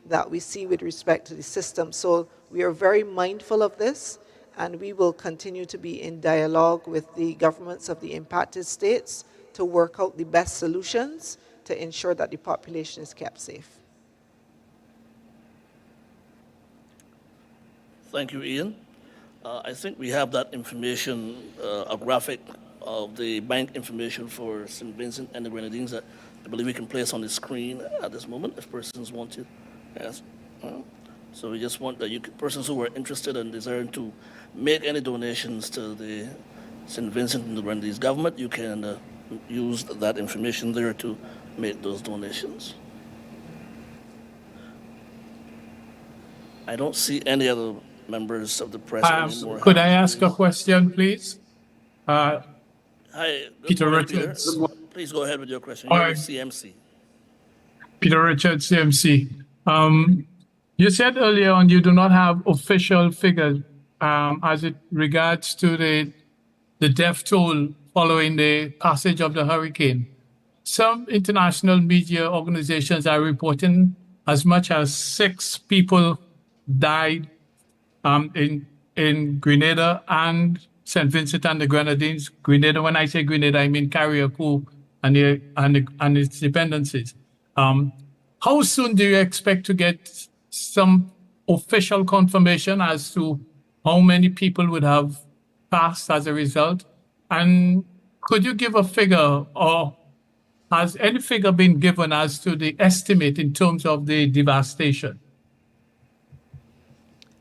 that we see with respect to the system. So we are very mindful of this, and we will continue to be in dialogue with the governments of the impacted states to work out the best solutions to ensure that the population is kept safe. Thank you, Ian. I think we have that information, a graphic of the bank information for St. Vincent and the Grenadines that I believe we can place on the screen at this moment if persons want to. Yes. So we just want that persons who are interested and desiring to make any donations to the St. Vincent and the Grenadines government, you can use that information there to make those donations. I don't see any other members of the press anymore. Could I ask a question, please? Hi, Peter morning, Richards. Peter. Please go ahead with your question. You're with CMC. Peter Richards, CMC. You said earlier on you do not have official figures as it regards to the death toll following the passage of the hurricane. Some international media organizations are reporting as much as 6 people died in Grenada and St. Vincent and the Grenadines. Grenada, when I say Grenada, I mean Carriacou and its dependencies. How soon do you expect to get some official confirmation as to how many people would have passed as a result? And could you give a figure, or has any figure been given as to the estimate in terms of the devastation?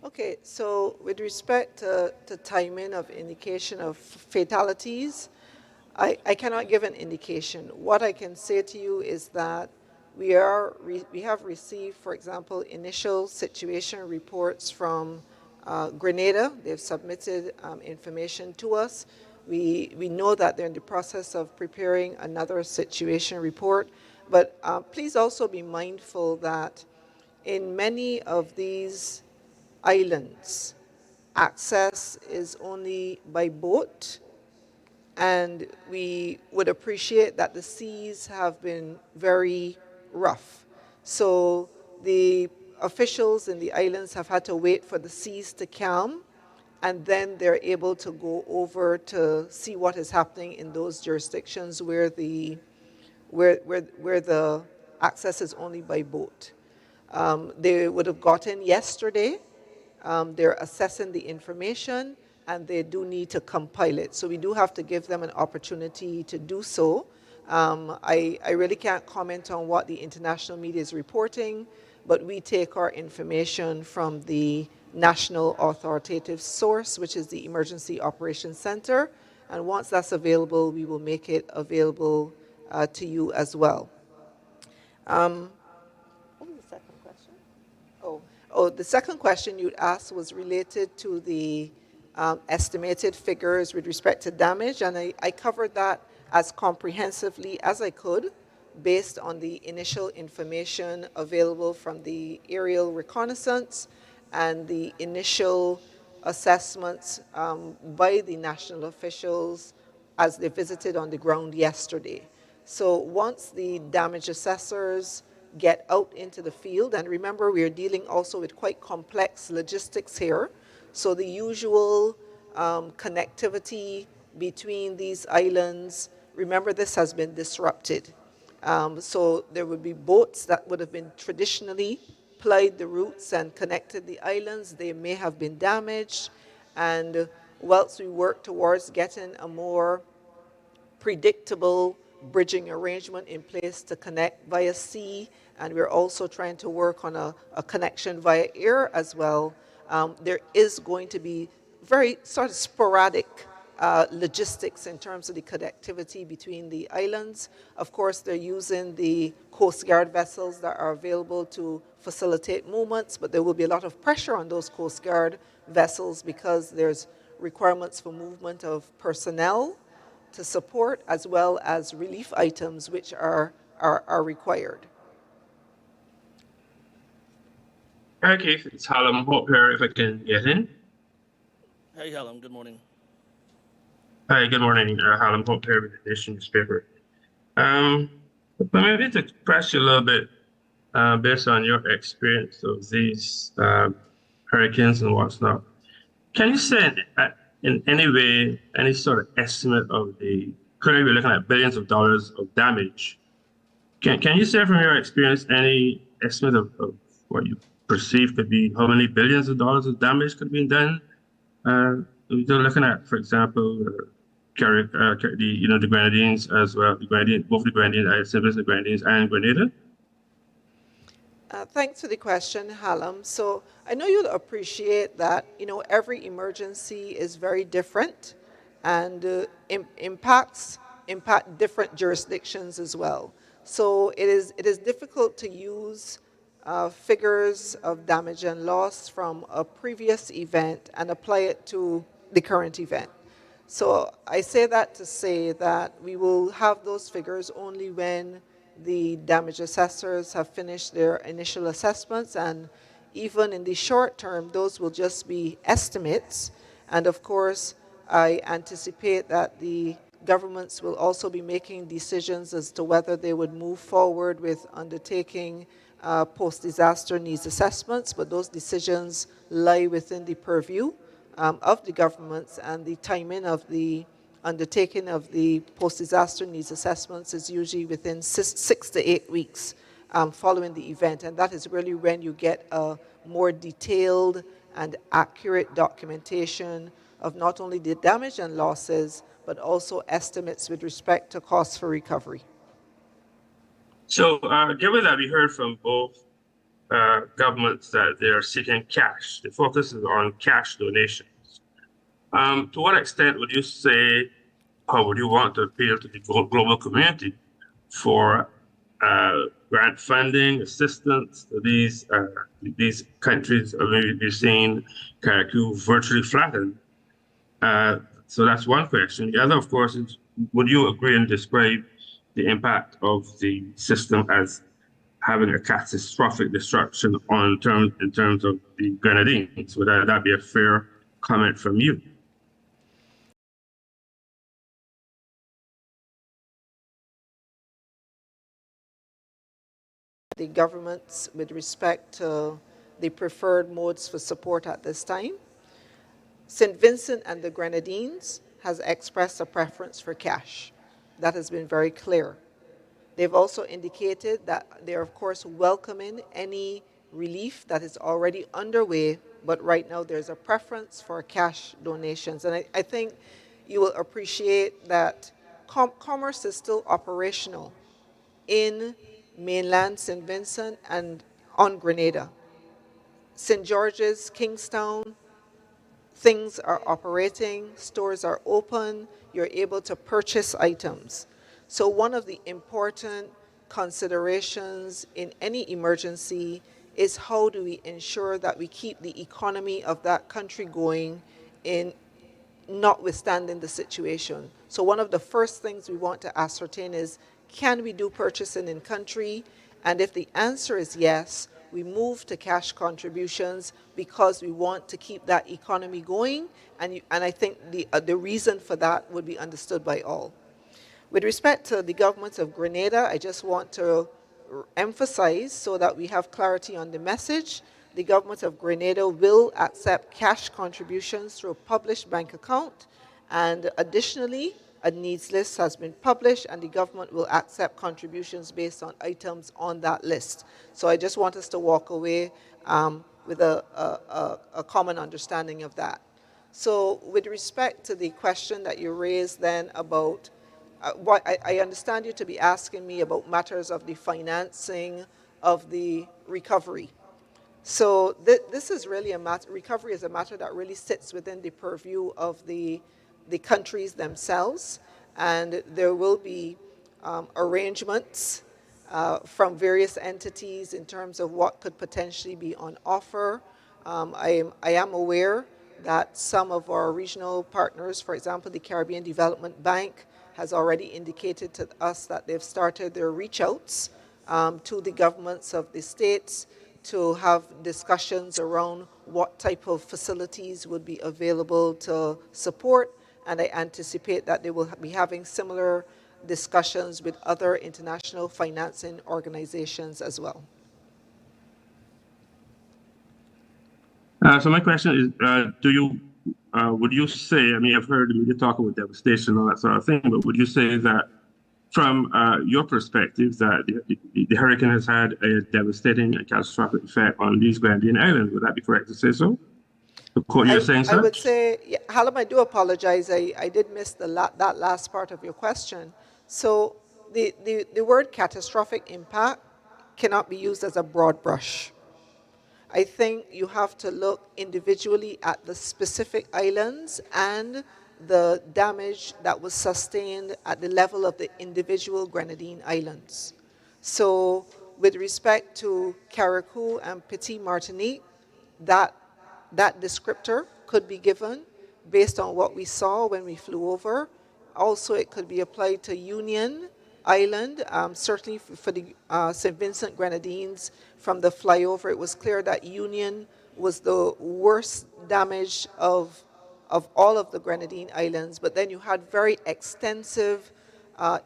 Okay, so with respect to timing of indication of fatalities, I cannot give an indication. What I can say to you is that we have received, for example, initial situation reports from Grenada. They've submitted information to us. We know that they're in the process of preparing another situation report. But please also be mindful that in many of these islands, access is only by boat, and we would appreciate that the seas have been very rough. So the officials in the islands have had to wait for the seas to calm, and then they're able to go over to see what is happening in those jurisdictions where the access is only by boat. They would have gotten yesterday. They're assessing the information, and they do need to compile it. So we do have to give them an opportunity to do so. I really can't comment on what the international media is reporting, but we take our information from the national authoritative source, which is the Emergency Operations Center. And once that's available, we will make it available to you as well. What was the second question? The second question you'd asked was related to the estimated figures with respect to damage, and I covered that as comprehensively as I could based on the initial information available from the aerial reconnaissance and the initial assessments by the national officials as they visited on the ground yesterday. So once the damage assessors get out into the field, and remember we are dealing also with quite complex logistics here, so the usual connectivity between these islands, remember this has been disrupted. So there would be boats that would have been traditionally plied the routes and connected the islands. They may have been damaged, and whilst we work towards getting a more predictable bridging arrangement in place to connect via sea, and we're also trying to work on a connection via air as well. There is going to be very sort of sporadic logistics in terms of the connectivity between the islands. Of course, they're using the Coast Guard vessels that are available to facilitate movements, but there will be a lot of pressure on those Coast Guard vessels because there's requirements for movement of personnel to support, as well as relief items which are required. Hi, Keith. It's Hallam Hope here, if I can get in. Hey, Hallam, good morning. Hi, good morning. Hallam Hope here with the Nation newspaper. But maybe to press you a little bit based on your experience of these hurricanes and what's not. Can you say in any way, any sort of estimate of could we be looking at billions of dollars of damage? Can you say from your experience any estimate of what you perceive to be how many billions of dollars of damage could be done? We're looking at, for example, the Grenadines as well, both the Grenadines, the Grenadines and Grenada. Thanks for the question, Hallam. So I know you'll appreciate that, every emergency is very different, and impact different jurisdictions as well. So it is difficult to use figures of damage and loss from a previous event and apply it to the current event. So I say that to say that we will have those figures only when the damage assessors have finished their initial assessments, and even in the short term, those will just be estimates. And of course, I anticipate that the governments will also be making decisions as to whether they would move forward with undertaking post-disaster needs assessments, but those decisions lie within the purview of the governments, and the timing of the undertaking of the post-disaster needs assessments is usually within 6 to 8 weeks following the event, and that is really when you get a more detailed and accurate documentation of not only the damage and losses, but also estimates with respect to costs for recovery. So, given that we heard from both governments that they are seeking cash, the focus is on cash donations. To what extent would you say, or would you want to appeal to the global community for grant funding, assistance to these countries? Maybe we've seen Caracou virtually flattened. So that's one question. The other, of course, is would you agree and describe the impact of the system as having a catastrophic disruption in terms of the Grenadines? Would that be a fair comment from you? The governments with respect to the preferred modes for support at this time. St. Vincent and the Grenadines has expressed a preference for cash. That has been very clear. They've also indicated that they're, of course, welcoming any relief that is already underway, but right now there's a preference for cash donations. And I think you will appreciate that commerce is still operational in mainland St. Vincent and on Grenada. St. George's, Kingstown, things are operating, stores are open, you're able to purchase items. So one of the important considerations in any emergency is how do we ensure that we keep the economy of that country going in notwithstanding the situation. So one of the first things we want to ascertain is, can we do purchasing in country? And if the answer is yes, we move to cash contributions because we want to keep that economy going. And I think the reason for that would be understood by all. With respect to the government of Grenada, I just want to emphasize so that we have clarity on the message. The government of Grenada will accept cash contributions through a published bank account, and additionally, a needs list has been published, and the government will accept contributions based on items on that list. So I just want us to walk away with a common understanding of that. So with respect to the question that you raised then about what I understand you to be asking me about matters of the financing of the recovery. So this is really a matter, recovery is a matter that really sits within the purview of the countries themselves, and there will be arrangements from various entities in terms of what could potentially be on offer. I am aware that some of our regional partners, for example, the Caribbean Development Bank, has already indicated to us that they've started their reach outs to the governments of the states to have discussions around what type of facilities would be available to support, and I anticipate that they will be having similar discussions with other international financing organizations as well. So my question is, would you say, I mean, I've heard the media talk about devastation and all that sort of thing, but would you say that from your perspective that the hurricane has had a devastating and catastrophic effect on these Grenadine Islands? Would that be correct to say so? The quote you're saying, sir? I would say, yeah, Hallam, I do apologize. I did miss that last part of your question. So the word catastrophic impact cannot be used as a broad brush. I think you have to look individually at the specific islands and the damage that was sustained at the level of the individual Grenadine islands. So with respect to Carriacou and Petit Martinique, that descriptor could be given based on what we saw when we flew over. Also, it could be applied to Union Island. Certainly for the St. Vincent Grenadines, from the flyover, it was clear that Union was the worst damage of all of the Grenadine Islands, but then you had very extensive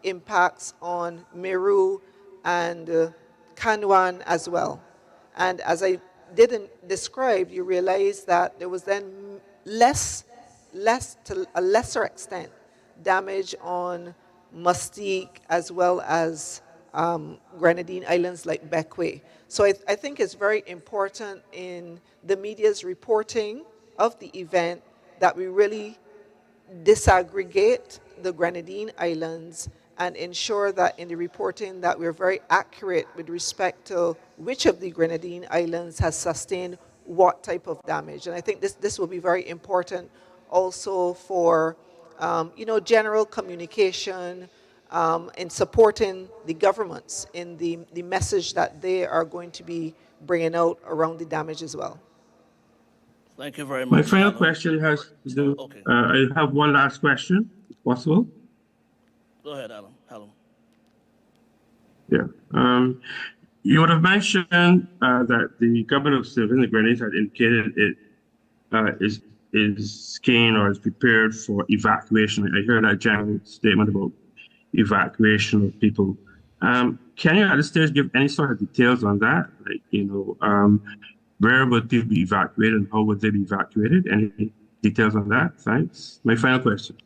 impacts on Meru and Canouan as well. And as I didn't describe, you realize that there was then less to a lesser extent damage on Mustique as well as Grenadine Islands like Bequia. So I think it's very important in the media's reporting of the event that we really disaggregate the Grenadine Islands and ensure that in the reporting that we're very accurate with respect to which of the Grenadine Islands has sustained what type of damage. And I think this will be very important also for general communication in supporting the governments in the message that they are going to be bringing out around the damage as well. Thank you very much. My final question has to do, Okay. I have one last question, if possible. Go ahead, Hallam. Yeah. You would have mentioned that the government of St. Vincent and Grenadines had indicated it is keen or is prepared for evacuation. I heard that general statement about evacuation of people. Can you at this stage give any sort of details on that? Like, where would people be evacuated and how would they be evacuated? Any details on that? Thanks. My final question.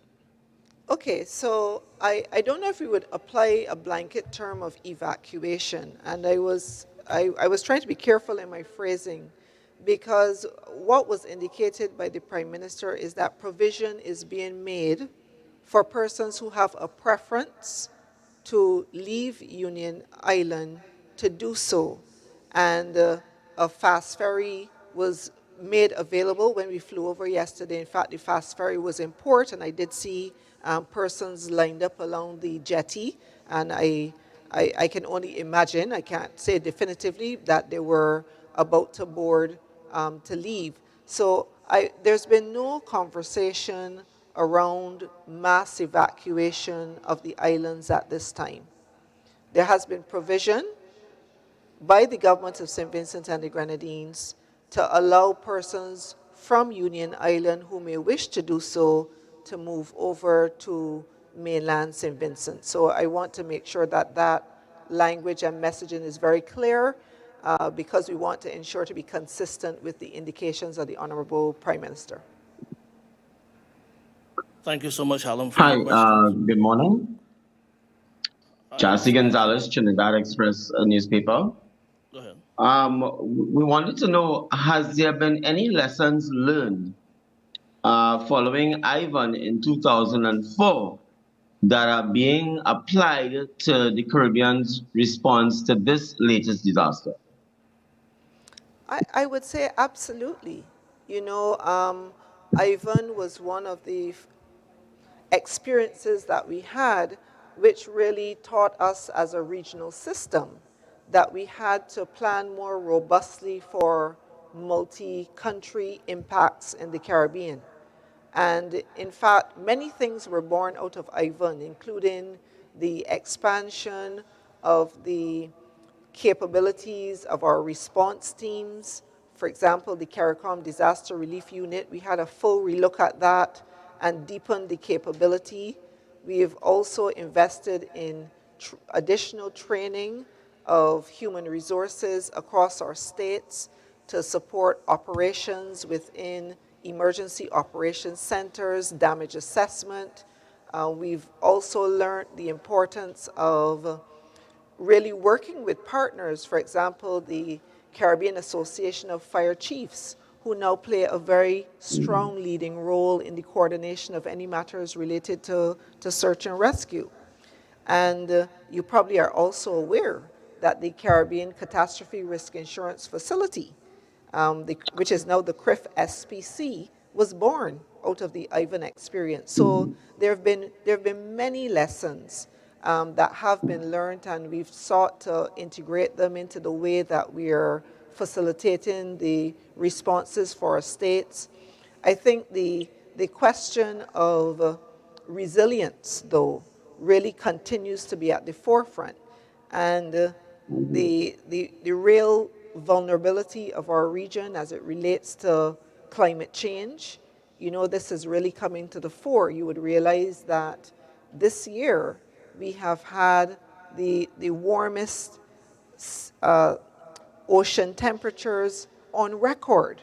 Okay, so I don't know if we would apply a blanket term of evacuation, and I was I was trying to be careful in my phrasing, because what was indicated by the Prime Minister is that provision is being made for persons who have a preference to leave Union Island to do so. And a fast ferry was made available when we flew over yesterday. In fact, the fast ferry was in port, and I did see persons lined up along the jetty, and I can only imagine, I can't say definitively, that they were about to board to leave. So there's been no conversation around mass evacuation of the islands at this time. There has been provision by the government of St. Vincent and the Grenadines to allow persons from Union Island who may wish to do so to move over to mainland St. Vincent. So I want to make sure that that language and messaging is very clear, because we want to ensure to be consistent with the indications of the Honorable Prime Minister. Thank you so much, Hallam, for Hi, your question. good morning. Chassis Gonzalez, Trinidad Express newspaper. Go ahead. We wanted to know, has there been any lessons learned following Ivan in 2004 that are being applied to the Caribbean's response to this latest disaster? I would say absolutely. You know, Ivan was one of the experiences that we had which really taught us as a regional system that we had to plan more robustly for multi-country impacts in the Caribbean. And in fact, many things were born out of Ivan, including the expansion of the capabilities of our response teams. For example, the CARICOM Disaster Relief Unit, we had a full relook at that and deepened the capability. We have also invested in additional training of human resources across our states to support operations within emergency operations centers, damage assessment. We've also learned the importance of really working with partners, for example, the Caribbean Association of Fire Chiefs, who now play a very strong leading role in the coordination of any matters related to search and rescue. And you probably are also aware that the Caribbean Catastrophe Risk Insurance Facility, which is now the CRIF SPC, was born out of the Ivan experience. So there have been many lessons that have been learned, and we've sought to integrate them into the way that we are facilitating the responses for our states. I think the question of resilience, though, really continues to be at the forefront. And the real vulnerability of our region as it relates to climate change, you know, this is really coming to the fore. You would realize that this year we have had the warmest ocean temperatures on record.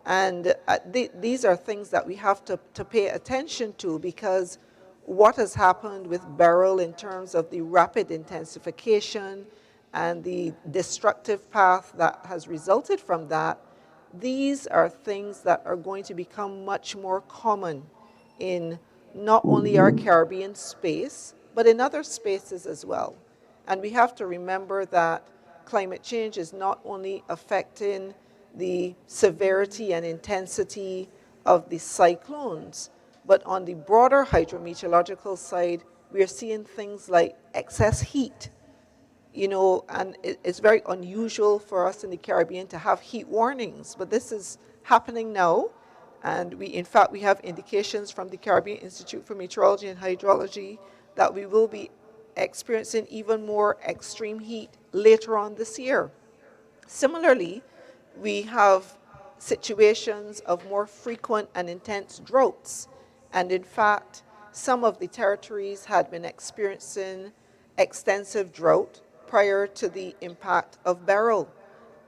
And these are things that we have to pay attention to, because what has happened with Beryl in terms of the rapid intensification and the destructive path that has resulted from that, these are things that are going to become much more common in not only our Caribbean space, but in other spaces as well. And we have to remember that climate change is not only affecting the severity and intensity of the cyclones, but on the broader hydrometeorological side, we are seeing things like excess heat. You know, and it's very unusual for us in the Caribbean to have heat warnings, but this is happening now. And in fact, we have indications from the Caribbean Institute for Meteorology and Hydrology that we will be experiencing even more extreme heat later on this year. Similarly, we have situations of more frequent and intense droughts. And in fact, some of the territories had been experiencing extensive drought prior to the impact of Beryl.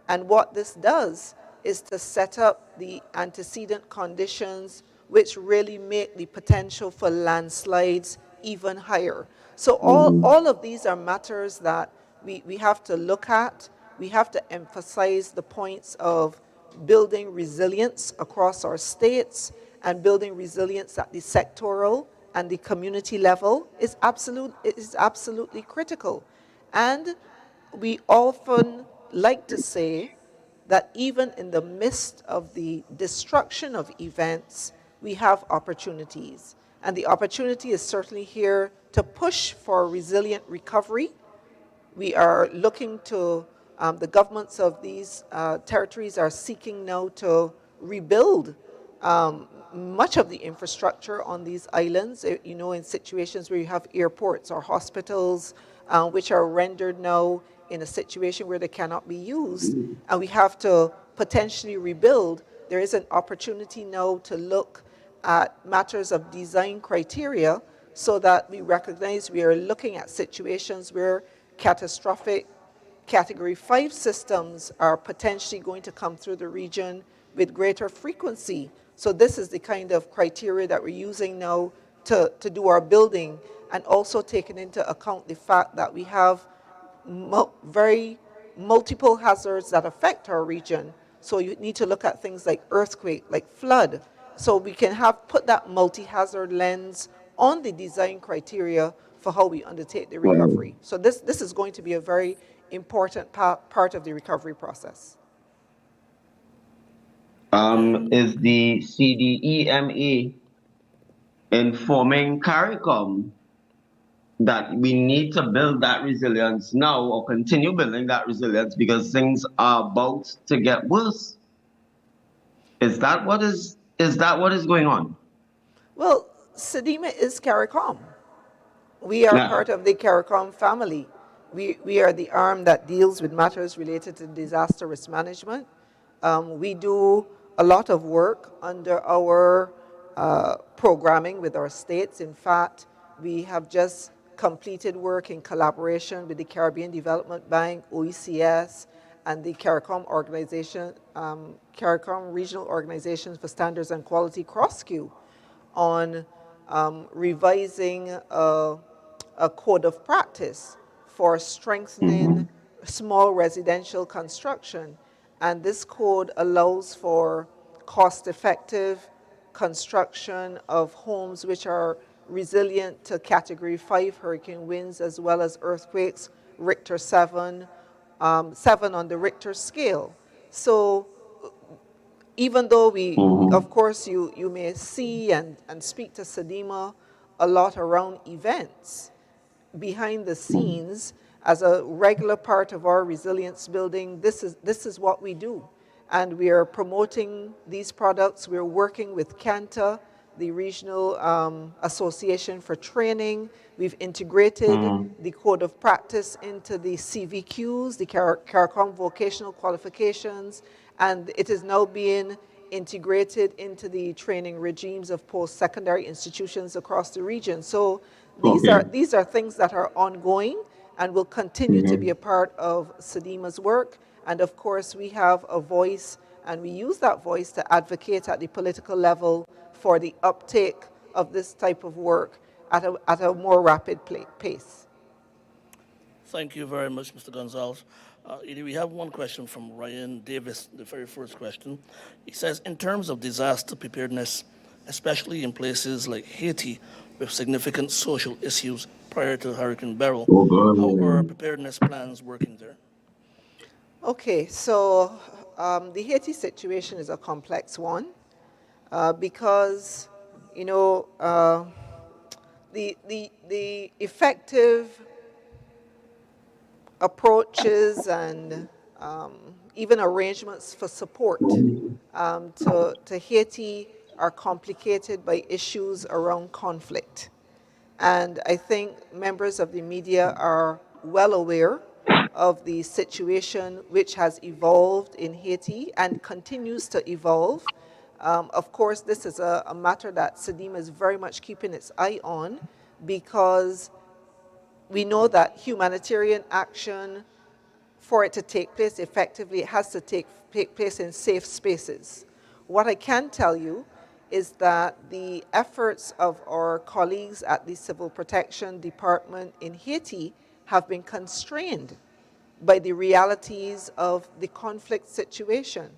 And what this does is to set up the antecedent conditions which really make the potential for landslides even higher. So all of these are matters that we have to look at. we have to emphasize the points of building resilience across our states and building resilience at the sectoral and the community level is absolutely critical. And we often like to say that even in the midst of the destruction of events, we have opportunities. And the opportunity is certainly here to push for resilient recovery. We are looking to, the governments of these territories are seeking now to rebuild much of the infrastructure on these islands, you know, in situations where you have airports or hospitals, which are rendered now in a situation where they cannot be used, and we have to potentially rebuild. There is an opportunity now to look at matters of design criteria so that we recognize we are looking at situations where catastrophic Category 5 systems are potentially going to come through the region with greater frequency. So this is the kind of criteria that we're using now to do our building, and also taking into account the fact that we have very multiple hazards that affect our region. So you need to look at things like earthquake, like flood. So we can put that multi-hazard lens on the design criteria for how we undertake the recovery. So this is going to be a very important part of the recovery process. Is the CDEMA informing CARICOM that we need to build that resilience now, or continue building that resilience, because things are about to get worse? Is that what is going on? Well, SEDIMA is CARICOM. We are part of the CARICOM family. We are the arm that deals with matters related to disaster risk management. We do a lot of work under our programming with our states. In fact, we have just completed work in collaboration with the Caribbean Development Bank, OECS, and the CARICOM organization, CARICOM Regional Organizations for Standards and Quality, CROSSQ, on revising a code of practice for strengthening small residential construction. And this code allows for cost-effective construction of homes which are resilient to Category 5 hurricane winds, as well as earthquakes, Richter 7 on the Richter scale. So even though of course, you may see and speak to SEDIMA a lot around events, behind the scenes, as a regular part of our resilience building, this is what we do. And we are promoting these products. We're working with CANTA, the Regional Association for Training. We've integrated the Code of Practice into the CVQs, the CARICOM Vocational Qualifications, and it is now being integrated into the training regimes of post-secondary institutions across the region. So these are things that are ongoing and will continue to be a part of SEDIMA's work. And of course, we have a voice, and we use that voice to advocate at the political level for the uptake of this type of work at a more rapid pace. Thank you very much, Mr. Gonzalez. Edie, we have one question from Ryan Davis, the very first question. He says, in terms of disaster preparedness, especially in places like Haiti with significant social issues prior to Hurricane Beryl, how are preparedness plans working there? Okay, so the Haiti situation is a complex one because, you know, the effective approaches and even arrangements for support to Haiti are complicated by issues around conflict. And I think members of the media are well aware of the situation which has evolved in Haiti and continues to evolve. Of course, this is a matter that SEDIMA is very much keeping its eye on, because we know that humanitarian action, for it to take place effectively, it has to take place in safe spaces. What I can tell you is that the efforts of our colleagues at the Civil Protection Department in Haiti have been constrained by the realities of the conflict situation.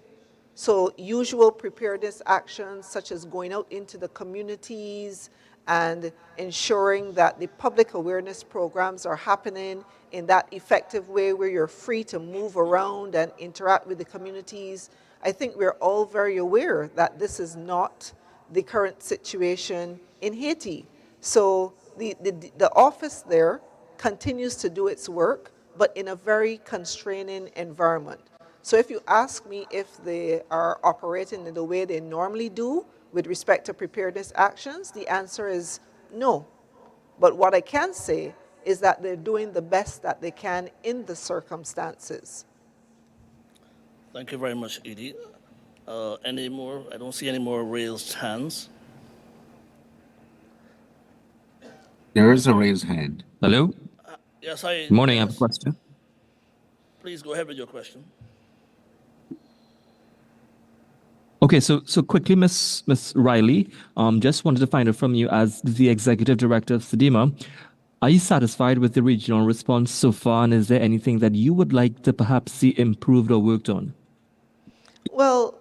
So usual preparedness actions such as going out into the communities and ensuring that the public awareness programs are happening in that effective way where you're free to move around and interact with the communities. I think we're all very aware that this is not the current situation in Haiti. So the office there continues to do its work, but in a very constraining environment. So if you ask me if they are operating in the way they normally do with respect to preparedness actions, the answer is no. But what I can say is that they're doing the best that they can in the circumstances. Thank you very much, Edie. Any more? I don't see any more raised hands. There is a raised hand. Hello? Yes, I. Good morning, I have a Yes. question. Please go ahead with your question. Okay, so quickly, Miss Riley, just wanted to find out from you as the executive director of SEDIMA, are you satisfied with the regional response so far, and is there anything that you would like to perhaps see improved or worked on? Well,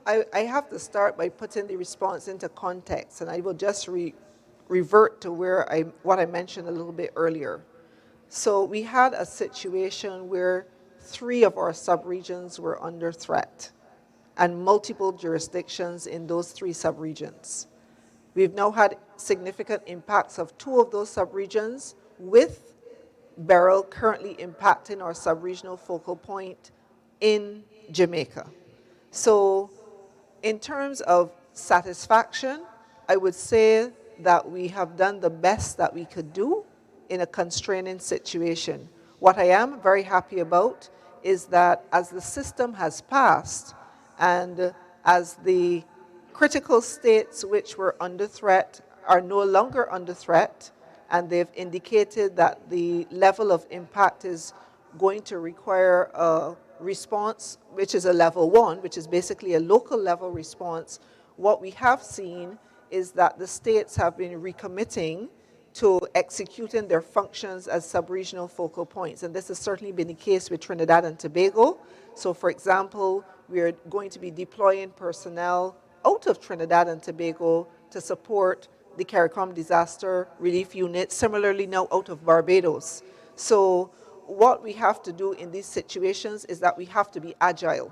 I have to start by putting the response into context, and I will just revert to what I mentioned a little bit earlier. So we had a situation where 3 of our subregions were under threat, and multiple jurisdictions in those 3 subregions. We've now had significant impacts of 2 of those subregions, with Beryl currently impacting our subregional focal point in Jamaica. So in terms of satisfaction, I would say that we have done the best that we could do in a constraining situation. What I am very happy about is that as the system has passed, and as the critical states which were under threat are no longer under threat, and they've indicated that the level of impact is going to require a response, which is a level 1, which is basically a local level response, what we have seen is that the states have been recommitting to executing their functions as sub-regional focal points. And this has certainly been the case with Trinidad and Tobago. So for example, we are going to be deploying personnel out of Trinidad and Tobago to support the CARICOM disaster relief unit, similarly now out of Barbados. So what we have to do in these situations is that we have to be agile.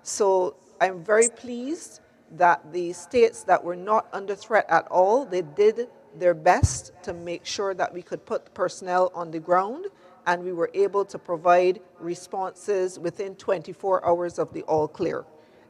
So I'm very pleased that the states that were not under threat at all, they did their best to make sure that we could put personnel on the ground, and we were able to provide responses within 24 hours of the all clear.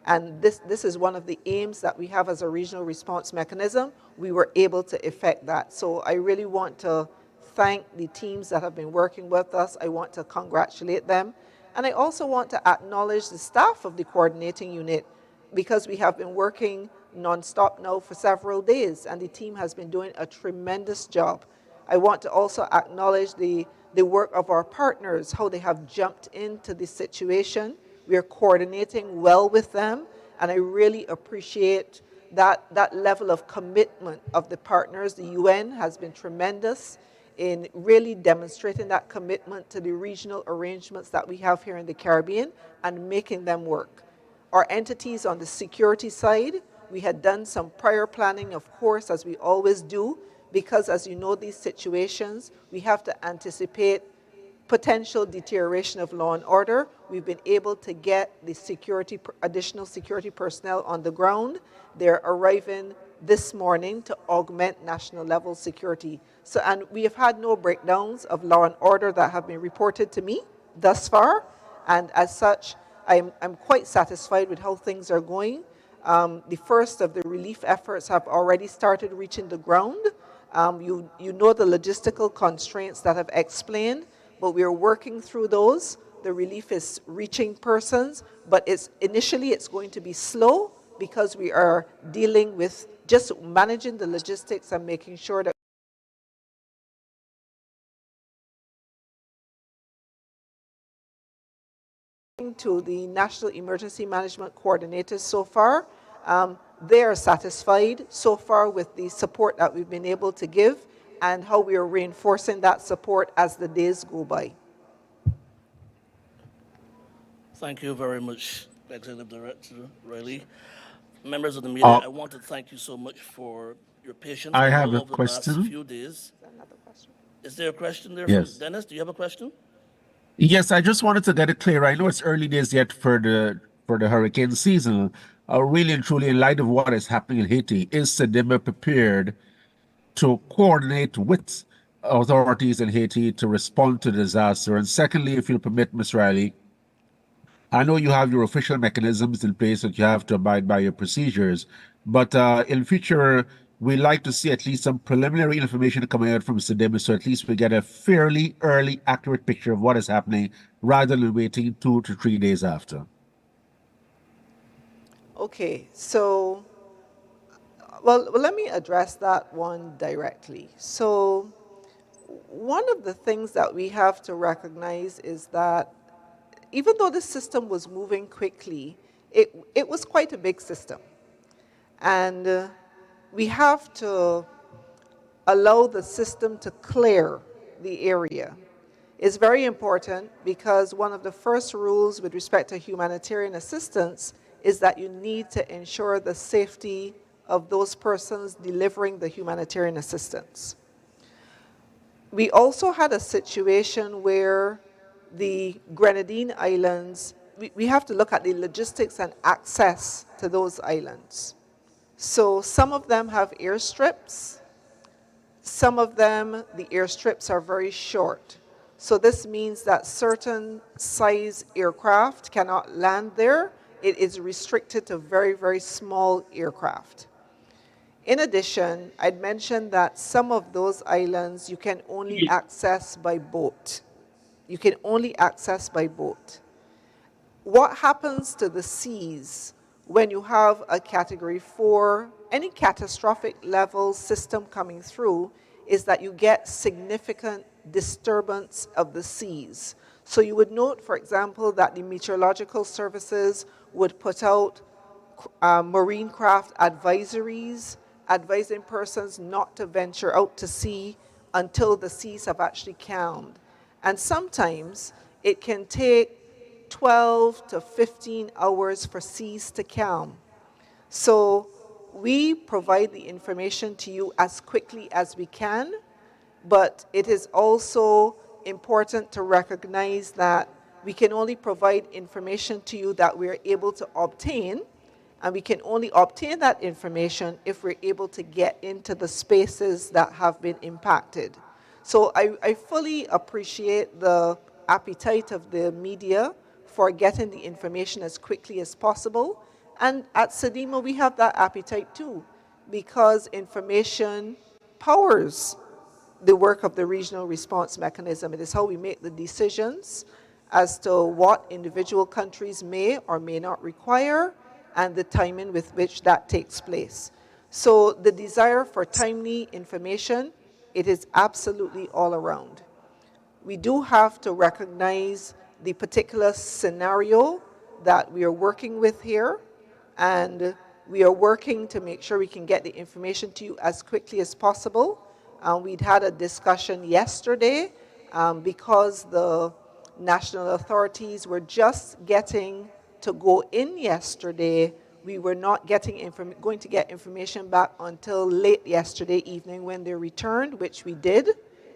And this is one of the aims that we have as a regional response mechanism. We were able to effect that. So I really want to thank the teams that have been working with us. I want to congratulate them. And I also want to acknowledge the staff of the coordinating unit, because we have been working nonstop now for several days, and the team has been doing a tremendous job. I want to also acknowledge the work of our partners, how they have jumped into the situation. We are coordinating well with them, and I really appreciate that level of commitment of the partners. The UN has been tremendous in really demonstrating that commitment to the regional arrangements that we have here in the Caribbean and making them work. Our entities on the security side, we had done some prior planning, of course, as we always do, because as you know, these situations, we have to anticipate potential deterioration of law and order. We've been able to get the additional security personnel on the ground. They're arriving this morning to augment national level security. So, and we have had no breakdowns of law and order that have been reported to me thus far. And as such, I'm quite satisfied with how things are going. The first of the relief efforts have already started reaching the ground. You know the logistical constraints that I've explained, but we are working through those. The relief is reaching persons, but initially it's going to be slow because we are dealing with just managing the logistics and making sure that to the National Emergency Management Coordinators so far. They are satisfied so far with the support that we've been able to give and how we are reinforcing that support as the days go by. Thank you very much, Executive Director Riley. Members of the media, I want to thank you so much for your patience. I I have know a over the last question. few days. Is there a question there from Yes. Dennis? Do you have a question? Yes, I just wanted to get it clear. I know it's early days yet for the hurricane season. Really and truly, in light of what is happening in Haiti, is SEDIMA prepared to coordinate with authorities in Haiti to respond to the disaster? And secondly, if you'll permit, Ms. Riley, I know you have your official mechanisms in place that you have to abide by your procedures, but in future, we like to see at least some preliminary information coming out from SEDIMA, so at least we get a fairly early, accurate picture of what is happening rather than waiting 2 to 3 days after. Okay, so, well, let me address that one directly. So, one of the things that we have to recognize is that even though the system was moving quickly, it was quite a big system. And we have to allow the system to clear the area. It's very important because one of the first rules with respect to humanitarian assistance is that you need to ensure the safety of those persons delivering the humanitarian assistance. We also had a situation where the Grenadine Islands, we have to look at the logistics and access to those islands. So some of them have airstrips. Some of them, the airstrips are very short. So this means that certain size aircraft cannot land there. It is restricted to very, very small aircraft. In addition, I'd mentioned that some of those islands you can only access by boat. You can only access by boat. What happens to the seas when you have a Category 4, any catastrophic level system coming through, is that you get significant disturbance of the seas. So you would note, for example, that the meteorological services would put out marine craft advisories, advising persons not to venture out to sea until the seas have actually calmed. And sometimes it can take 12 to 15 hours for seas to calm. So we provide the information to you as quickly as we can, but it is also important to recognize that we can only provide information to you that we're able to obtain, and we can only obtain that information if we're able to get into the spaces that have been impacted. So I fully appreciate the appetite of the media for getting the information as quickly as possible. And at SEDIMA, we have that appetite too, because information powers the work of the regional response mechanism. It is how we make the decisions as to what individual countries may or may not require and the timing with which that takes place. So the desire for timely information, it is absolutely all around. We do have to recognize the particular scenario that we are working with here, and we are working to make sure we can get the information to you as quickly as possible. We'd had a discussion yesterday because the national authorities were just getting to go in yesterday. We were not going to get information back until late yesterday evening when they returned, which we did.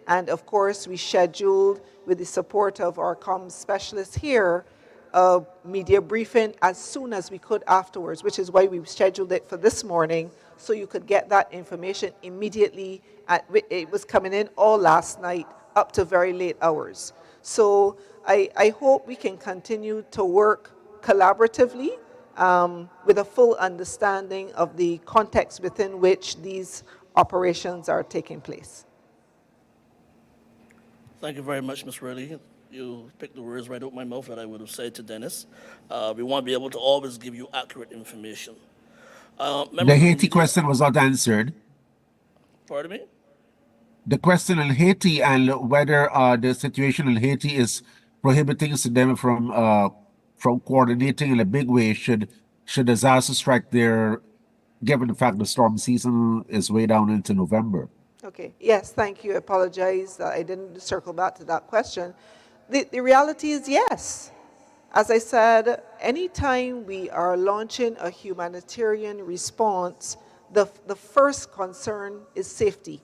And of course, we scheduled, with the support of our comms specialists here, a media briefing as soon as we could afterwards, which is why we scheduled it for this morning, so you could get that information immediately. It was coming in all last night up to very late hours. So I hope we can continue to work collaboratively with a full understanding of the context within which these operations are taking place. Thank you very much, Ms. Riley. You picked the words right out of my mouth that I would have said to Dennis. We want to be able to always give you accurate information. The Haiti question was not answered. Pardon me? The question on Haiti and whether the situation in Haiti is prohibiting them from coordinating in a big way should disaster strike there, given the fact the storm season is way down into November. Okay, yes, thank you. I apologize that I didn't circle back to that question. The reality is yes. As I said, anytime we are launching a humanitarian response, the first concern is safety.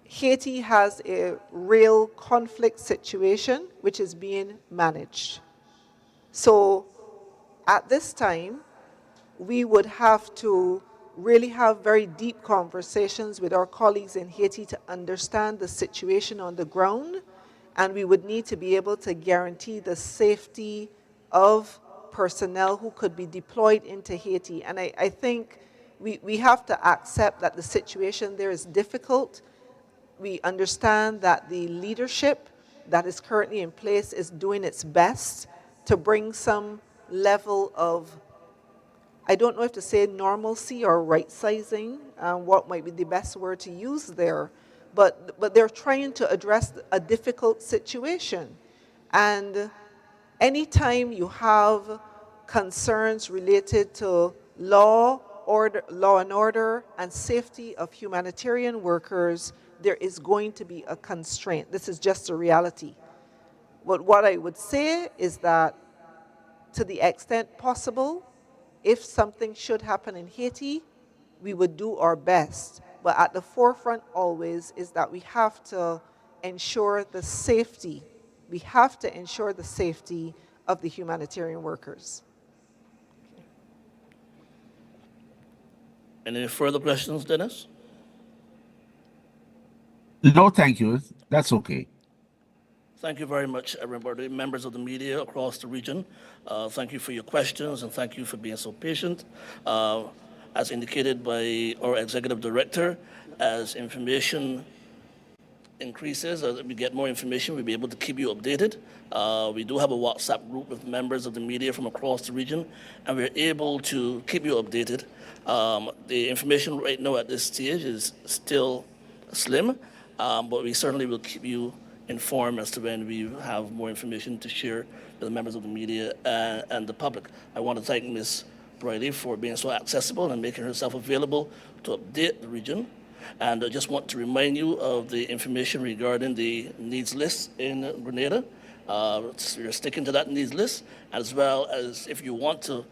Haiti has a real conflict situation which is being managed. So at this time, we would have to really have very deep conversations with our colleagues in Haiti to understand the situation on the ground, and we would need to be able to guarantee the safety of personnel who could be deployed into Haiti. And I think we have to accept that the situation there is difficult. We understand that the leadership that is currently in place is doing its best to bring some level of, I don't know if to say normalcy or right sizing, what might be the best word to use there, but they're trying to address a difficult situation. And anytime you have concerns related to law and order and safety of humanitarian workers, there is going to be a constraint. This is just a reality. But what I would say is that to the extent possible, if something should happen in Haiti, we would do our best. But at the forefront always is that we have to ensure the safety. We have to ensure the safety of the humanitarian workers. Any further questions, Dennis? No, thank you. That's okay. Thank you very much, everybody, members of the media across the region. Thank you for your questions and thank you for being so patient. As indicated by our executive director, as information increases, as we get more information, we'll be able to keep you updated. We do have a WhatsApp group with members of the media from across the region, and we're able to keep you updated. The information right now at this stage is still slim, but we certainly will keep you informed as to when we have more information to share with the members of the media and the public. I want to thank Ms. Briley for being so accessible and making herself available to update the region. And I just want to remind you of the information regarding the needs list in Grenada. We're sticking to that needs list, as well as if you want to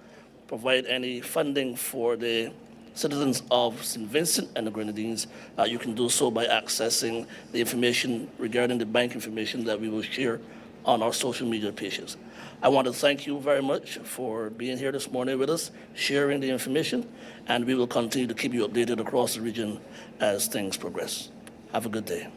provide any funding for the citizens of St. Vincent and the Grenadines, you can do so by accessing the information regarding the bank information that we will share on our social media pages. I want to thank you very much for being here this morning with us, sharing the information, and we will continue to keep you updated across the region as things progress. Have a good day.